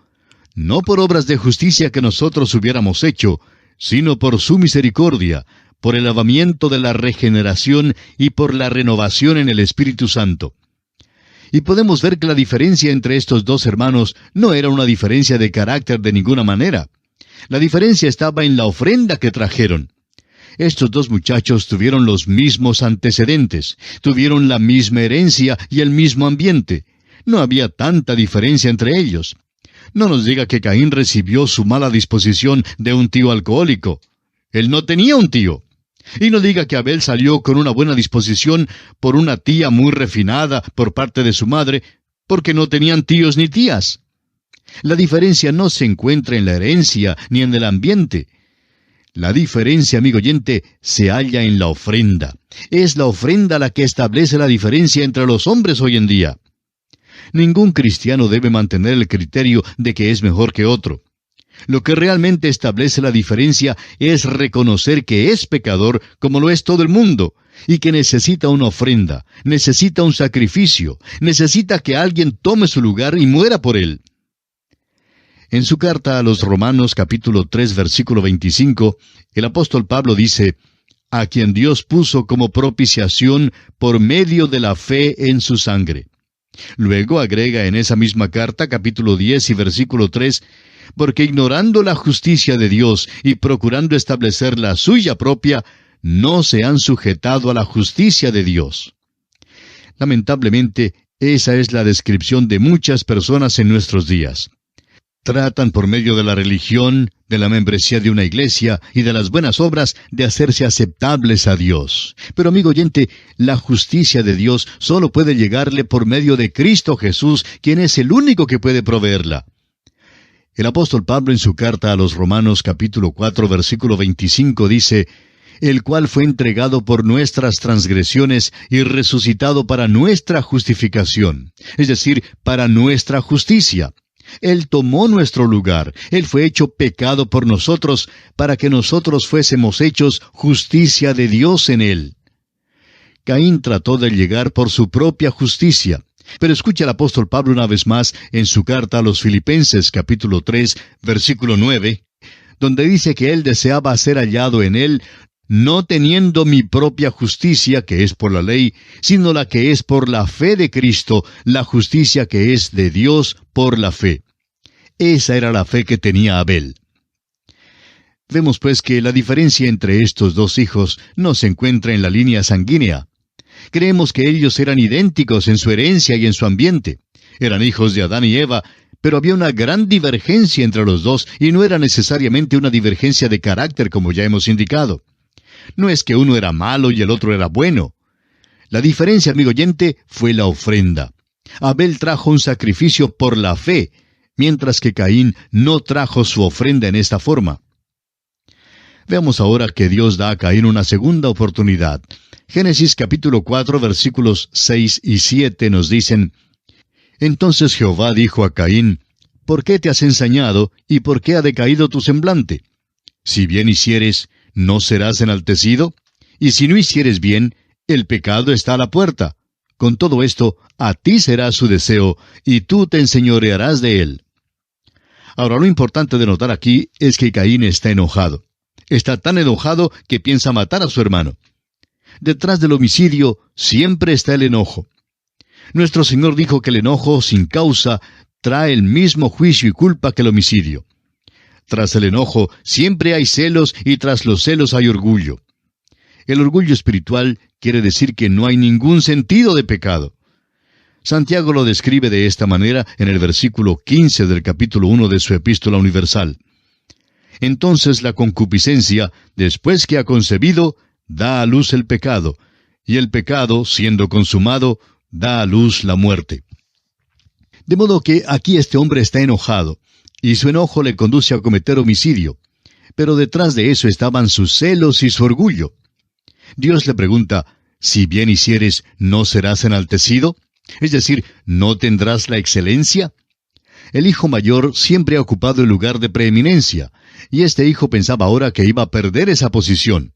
no por obras de justicia que nosotros hubiéramos hecho, sino por su misericordia, por el lavamiento de la regeneración y por la renovación en el Espíritu Santo. Y podemos ver que la diferencia entre estos dos hermanos no era una diferencia de carácter de ninguna manera. La diferencia estaba en la ofrenda que trajeron. Estos dos muchachos tuvieron los mismos antecedentes, tuvieron la misma herencia y el mismo ambiente. No había tanta diferencia entre ellos. No nos diga que Caín recibió su mala disposición de un tío alcohólico. Él no tenía un tío. Y no diga que Abel salió con una buena disposición por una tía muy refinada por parte de su madre, porque no tenían tíos ni tías. La diferencia no se encuentra en la herencia ni en el ambiente. La diferencia, amigo oyente, se halla en la ofrenda. Es la ofrenda la que establece la diferencia entre los hombres hoy en día. Ningún cristiano debe mantener el criterio de que es mejor que otro. Lo que realmente establece la diferencia es reconocer que es pecador como lo es todo el mundo, y que necesita una ofrenda, necesita un sacrificio, necesita que alguien tome su lugar y muera por él. En su carta a los Romanos capítulo 3 versículo 25, el apóstol Pablo dice, a quien Dios puso como propiciación por medio de la fe en su sangre. Luego agrega en esa misma carta, capítulo 10 y versículo 3, porque ignorando la justicia de Dios y procurando establecer la suya propia, no se han sujetado a la justicia de Dios. Lamentablemente, esa es la descripción de muchas personas en nuestros días. Tratan por medio de la religión, de la membresía de una iglesia y de las buenas obras de hacerse aceptables a Dios. Pero amigo oyente, la justicia de Dios solo puede llegarle por medio de Cristo Jesús, quien es el único que puede proveerla. El apóstol Pablo en su carta a los Romanos capítulo 4 versículo 25 dice, el cual fue entregado por nuestras transgresiones y resucitado para nuestra justificación, es decir, para nuestra justicia. Él tomó nuestro lugar, Él fue hecho pecado por nosotros, para que nosotros fuésemos hechos justicia de Dios en Él. Caín trató de llegar por su propia justicia, pero escucha al apóstol Pablo una vez más en su carta a los Filipenses capítulo 3, versículo 9, donde dice que él deseaba ser hallado en Él, no teniendo mi propia justicia, que es por la ley, sino la que es por la fe de Cristo, la justicia que es de Dios por la fe. Esa era la fe que tenía Abel. Vemos pues que la diferencia entre estos dos hijos no se encuentra en la línea sanguínea. Creemos que ellos eran idénticos en su herencia y en su ambiente. Eran hijos de Adán y Eva, pero había una gran divergencia entre los dos, y no era necesariamente una divergencia de carácter como ya hemos indicado. No es que uno era malo y el otro era bueno. La diferencia, amigo oyente, fue la ofrenda. Abel trajo un sacrificio por la fe, mientras que Caín no trajo su ofrenda en esta forma. Veamos ahora que Dios da a Caín una segunda oportunidad. Génesis capítulo 4 versículos 6 y 7 nos dicen, entonces Jehová dijo a Caín, ¿por qué te has ensañado y por qué ha decaído tu semblante? Si bien hicieres, ¿no serás enaltecido? Y si no hicieres bien, el pecado está a la puerta. Con todo esto, a ti será su deseo, y tú te enseñorearás de él. Ahora, lo importante de notar aquí es que Caín está enojado. Está tan enojado que piensa matar a su hermano. Detrás del homicidio siempre está el enojo. Nuestro Señor dijo que el enojo sin causa trae el mismo juicio y culpa que el homicidio. Tras el enojo siempre hay celos y tras los celos hay orgullo. El orgullo espiritual quiere decir que no hay ningún sentido de pecado. Santiago lo describe de esta manera en el versículo 15 del capítulo 1 de su Epístola Universal. Entonces la concupiscencia, después que ha concebido, da a luz el pecado, y el pecado, siendo consumado, da a luz la muerte. De modo que aquí este hombre está enojado, y su enojo le conduce a cometer homicidio. Pero detrás de eso estaban sus celos y su orgullo. Dios le pregunta, si bien hicieres, ¿no serás enaltecido? Es decir, ¿no tendrás la excelencia? El hijo mayor siempre ha ocupado el lugar de preeminencia, y este hijo pensaba ahora que iba a perder esa posición.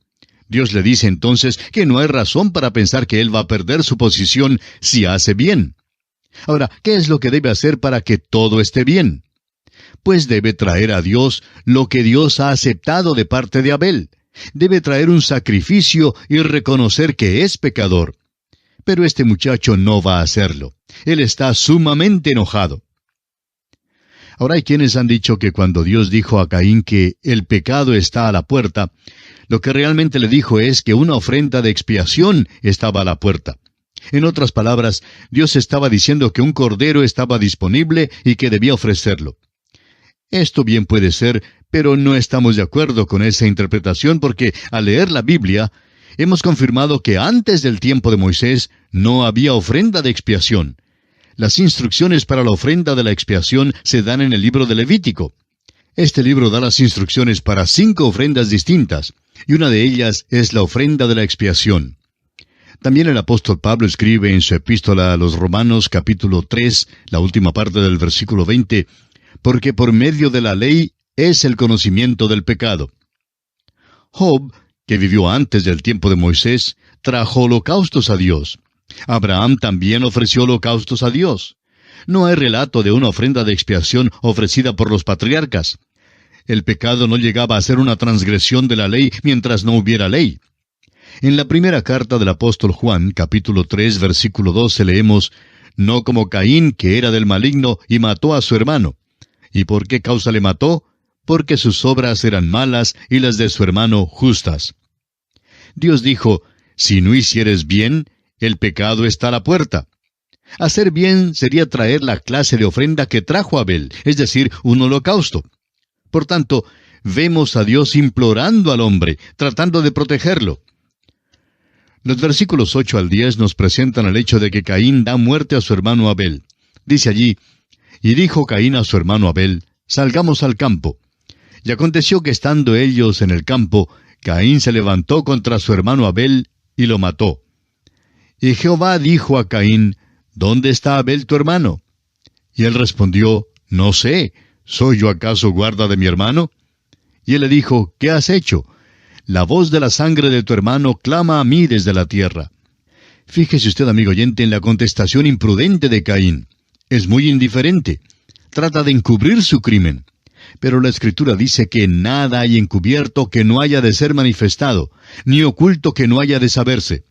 Dios le dice entonces que no hay razón para pensar que él va a perder su posición si hace bien. Ahora, ¿qué es lo que debe hacer para que todo esté bien? Pues debe traer a Dios lo que Dios ha aceptado de parte de Abel. Debe traer un sacrificio y reconocer que es pecador. Pero este muchacho no va a hacerlo. Él está sumamente enojado. Ahora hay quienes han dicho que cuando Dios dijo a Caín que el pecado está a la puerta, lo que realmente le dijo es que una ofrenda de expiación estaba a la puerta. En otras palabras, Dios estaba diciendo que un cordero estaba disponible y que debía ofrecerlo. Esto bien puede ser, pero no estamos de acuerdo con esa interpretación porque al leer la Biblia, hemos confirmado que antes del tiempo de Moisés no había ofrenda de expiación. Las instrucciones para la ofrenda de la expiación se dan en el libro de Levítico. Este libro da las instrucciones para 5 ofrendas distintas, y una de ellas es la ofrenda de la expiación. También el apóstol Pablo escribe en su epístola a los Romanos capítulo 3, la última parte del versículo 20, porque por medio de la ley es el conocimiento del pecado. Job, que vivió antes del tiempo de Moisés, trajo holocaustos a Dios. Abraham también ofreció holocaustos a Dios. No hay relato de una ofrenda de expiación ofrecida por los patriarcas. El pecado no llegaba a ser una transgresión de la ley mientras no hubiera ley. En la primera carta del apóstol Juan, capítulo 3, versículo 12, leemos, «No como Caín, que era del maligno, y mató a su hermano». ¿Y por qué causa le mató? Porque sus obras eran malas y las de su hermano justas. Dios dijo, «Si no hicieres bien, el pecado está a la puerta». Hacer bien sería traer la clase de ofrenda que trajo Abel, es decir, un holocausto. Por tanto, vemos a Dios implorando al hombre, tratando de protegerlo. Los versículos 8 al 10 nos presentan el hecho de que Caín da muerte a su hermano Abel. Dice allí, «Y dijo Caín a su hermano Abel, salgamos al campo. Y aconteció que estando ellos en el campo, Caín se levantó contra su hermano Abel y lo mató. Y Jehová dijo a Caín, ¿dónde está Abel tu hermano? Y él respondió, no sé, ¿soy yo acaso guarda de mi hermano? Y él le dijo, ¿qué has hecho? La voz de la sangre de tu hermano clama a mí desde la tierra. Fíjese usted, amigo oyente, en la contestación imprudente de Caín. Es muy indiferente. Trata de encubrir su crimen. Pero la Escritura dice que nada hay encubierto que no haya de ser manifestado, ni oculto que no haya de saberse.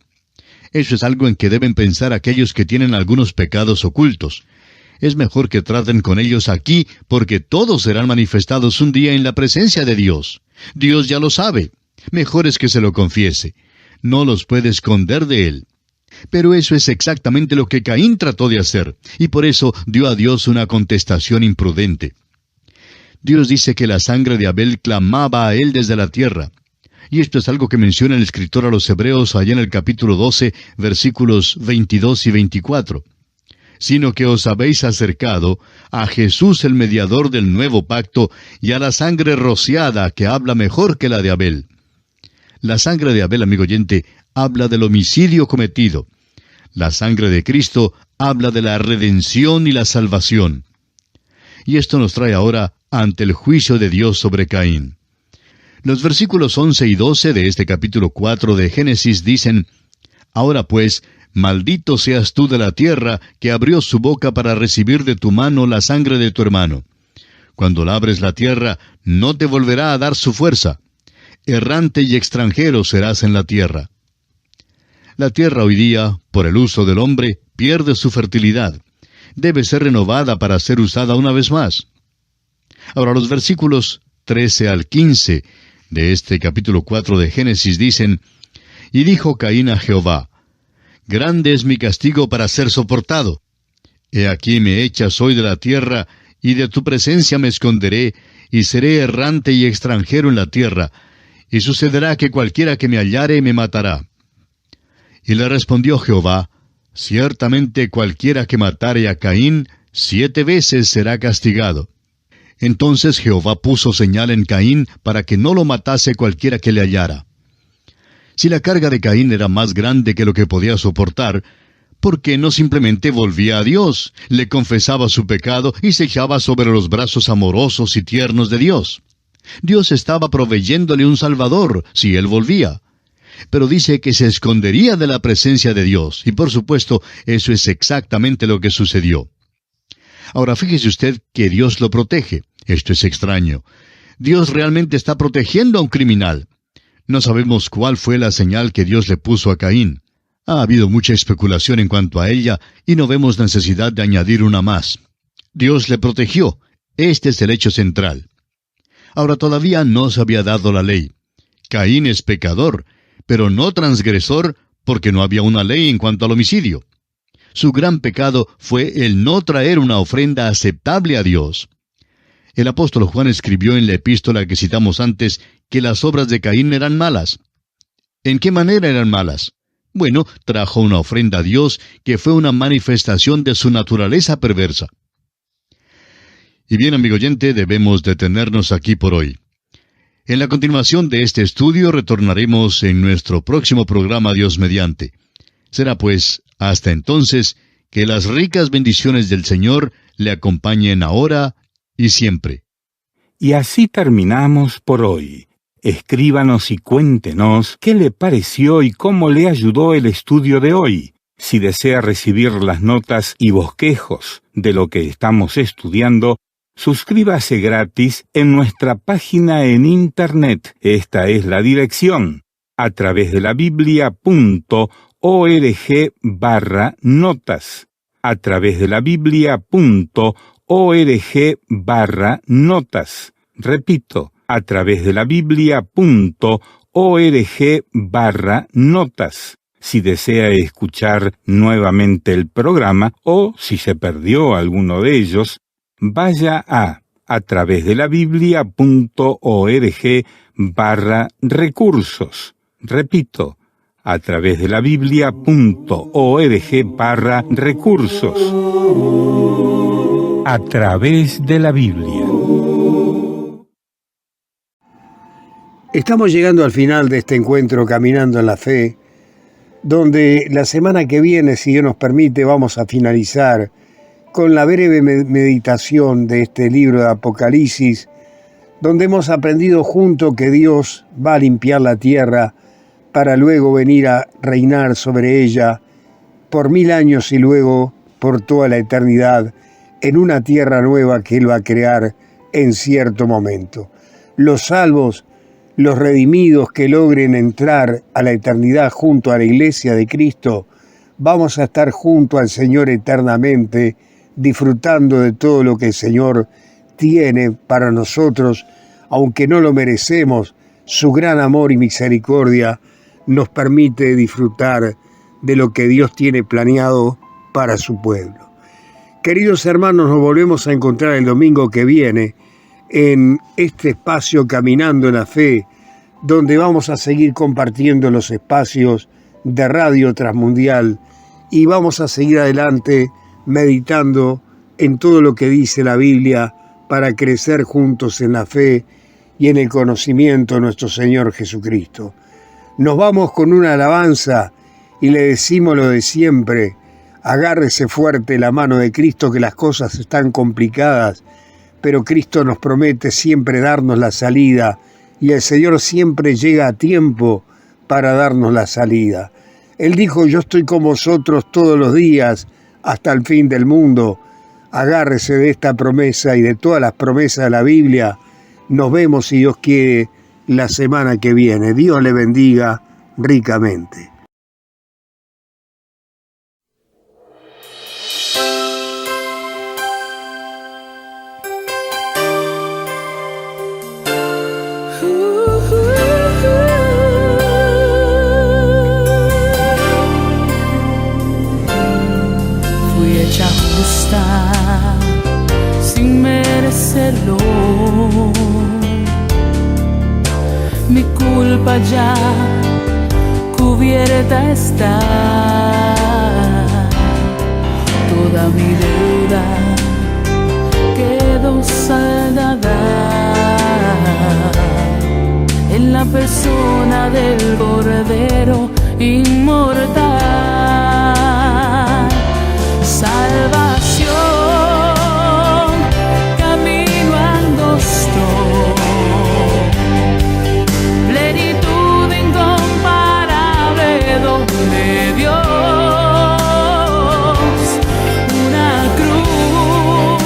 Eso es algo en que deben pensar aquellos que tienen algunos pecados ocultos. Es mejor que traten con ellos aquí, porque todos serán manifestados un día en la presencia de Dios. Dios ya lo sabe. Mejor es que se lo confiese. No los puede esconder de él. Pero eso es exactamente lo que Caín trató de hacer, y por eso dio a Dios una contestación imprudente. Dios dice que la sangre de Abel clamaba a él desde la tierra. Y esto es algo que menciona el escritor a los Hebreos allá en el capítulo 12, versículos 22 y 24. Sino que os habéis acercado a Jesús el mediador del nuevo pacto y a la sangre rociada que habla mejor que la de Abel. La sangre de Abel, amigo oyente, habla del homicidio cometido. La sangre de Cristo habla de la redención y la salvación. Y esto nos trae ahora ante el juicio de Dios sobre Caín. Los versículos 11 y 12 de este capítulo 4 de Génesis dicen, Ahora pues, maldito seas tú de la tierra, que abrió su boca para recibir de tu mano la sangre de tu hermano. Cuando labres la tierra, no te volverá a dar su fuerza. Errante y extranjero serás en la tierra. La tierra hoy día, por el uso del hombre, pierde su fertilidad. Debe ser renovada para ser usada una vez más. Ahora los versículos 13 al 15 de este capítulo 4 de Génesis dicen, Y dijo Caín a Jehová, Grande es mi castigo para ser soportado. He aquí me echas hoy de la tierra, y de tu presencia me esconderé, y seré errante y extranjero en la tierra, y sucederá que cualquiera que me hallare me matará. Y le respondió Jehová, Ciertamente cualquiera que matare a Caín, 7 veces será castigado. Entonces Jehová puso señal en Caín para que no lo matase cualquiera que le hallara. Si la carga de Caín era más grande que lo que podía soportar, ¿por qué no simplemente volvía a Dios, le confesaba su pecado y se echaba sobre los brazos amorosos y tiernos de Dios? Dios estaba proveyéndole un Salvador si él volvía. Pero dice que se escondería de la presencia de Dios, y por supuesto, eso es exactamente lo que sucedió. Ahora fíjese usted que Dios lo protege. Esto es extraño. Dios realmente está protegiendo a un criminal. No sabemos cuál fue la señal que Dios le puso a Caín. Ha habido mucha especulación en cuanto a ella y no vemos necesidad de añadir una más. Dios le protegió. Este es el hecho central. Ahora todavía no se había dado la ley. Caín es pecador, pero no transgresor porque no había una ley en cuanto al homicidio. Su gran pecado fue el no traer una ofrenda aceptable a Dios. El apóstol Juan escribió en la epístola que citamos antes que las obras de Caín eran malas. ¿En qué manera eran malas? Bueno, trajo una ofrenda a Dios que fue una manifestación de su naturaleza perversa. Y bien, amigo oyente, debemos detenernos aquí por hoy. En la continuación de este estudio retornaremos en nuestro próximo programa Dios mediante. Será pues, hasta entonces, que las ricas bendiciones del Señor le acompañen ahora y siempre. Y así terminamos por hoy. Escríbanos y cuéntenos qué le pareció y cómo le ayudó el estudio de hoy. Si desea recibir las notas y bosquejos de lo que estamos estudiando, suscríbase gratis en nuestra página en Internet. Esta es la dirección: a través de la Biblia.org/notas. A través de la Biblia.org/notas. Repito, a través de la Biblia.org/notas. Si desea escuchar nuevamente el programa o si se perdió alguno de ellos, vaya a través de la Biblia.org/recursos. Repito, a través de la Biblia.org/recursos. A través de la Biblia. Estamos llegando al final de este encuentro Caminando en la Fe, donde la semana que viene, si Dios nos permite, vamos a finalizar con la breve meditación de este libro de Apocalipsis, donde hemos aprendido juntos que Dios va a limpiar la tierra para luego venir a reinar sobre ella por 1000 años y luego por toda la eternidad en una tierra nueva que Él va a crear en cierto momento. Los salvos, los redimidos que logren entrar a la eternidad junto a la iglesia de Cristo, vamos a estar junto al Señor eternamente, disfrutando de todo lo que el Señor tiene para nosotros, aunque no lo merecemos. Su gran amor y misericordia nos permite disfrutar de lo que Dios tiene planeado para su pueblo. Queridos hermanos, nos volvemos a encontrar el domingo que viene en este espacio Caminando en la Fe, donde vamos a seguir compartiendo los espacios de Radio Transmundial y vamos a seguir adelante meditando en todo lo que dice la Biblia para crecer juntos en la fe y en el conocimiento de nuestro Señor Jesucristo. Nos vamos con una alabanza y le decimos lo de siempre: agárrese fuerte la mano de Cristo, que las cosas están complicadas, pero Cristo nos promete siempre darnos la salida y el Señor siempre llega a tiempo para darnos la salida. Él dijo: yo estoy con vosotros todos los días hasta el fin del mundo. Agárrese de esta promesa y de todas las promesas de la Biblia. Nos vemos, si Dios quiere, la semana que viene. Dios le bendiga ricamente. Sin merecerlo, mi culpa ya cubierta está, toda mi deuda quedó saldada en la persona del Cordero inmortal. Salvación, camino angosto, plenitud incomparable donde Dios, una cruz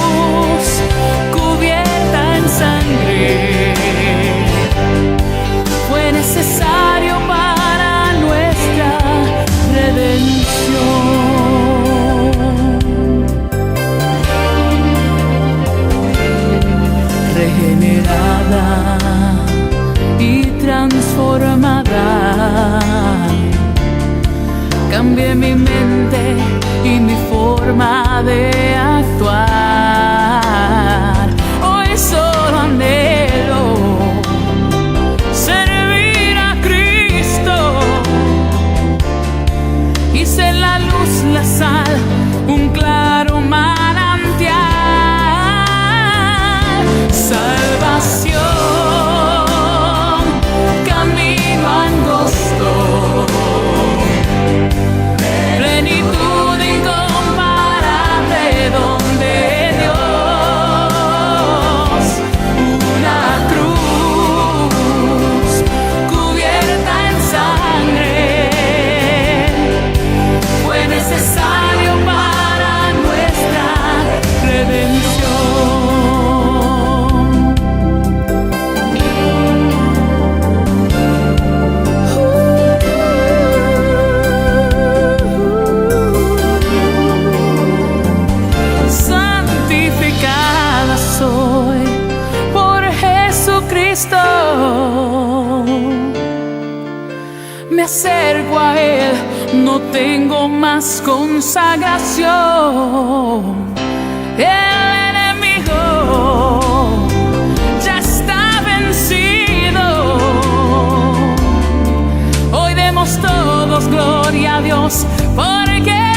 a Él no tengo más consagración. El enemigo ya está vencido. Hoy demos todos gloria a Dios, porque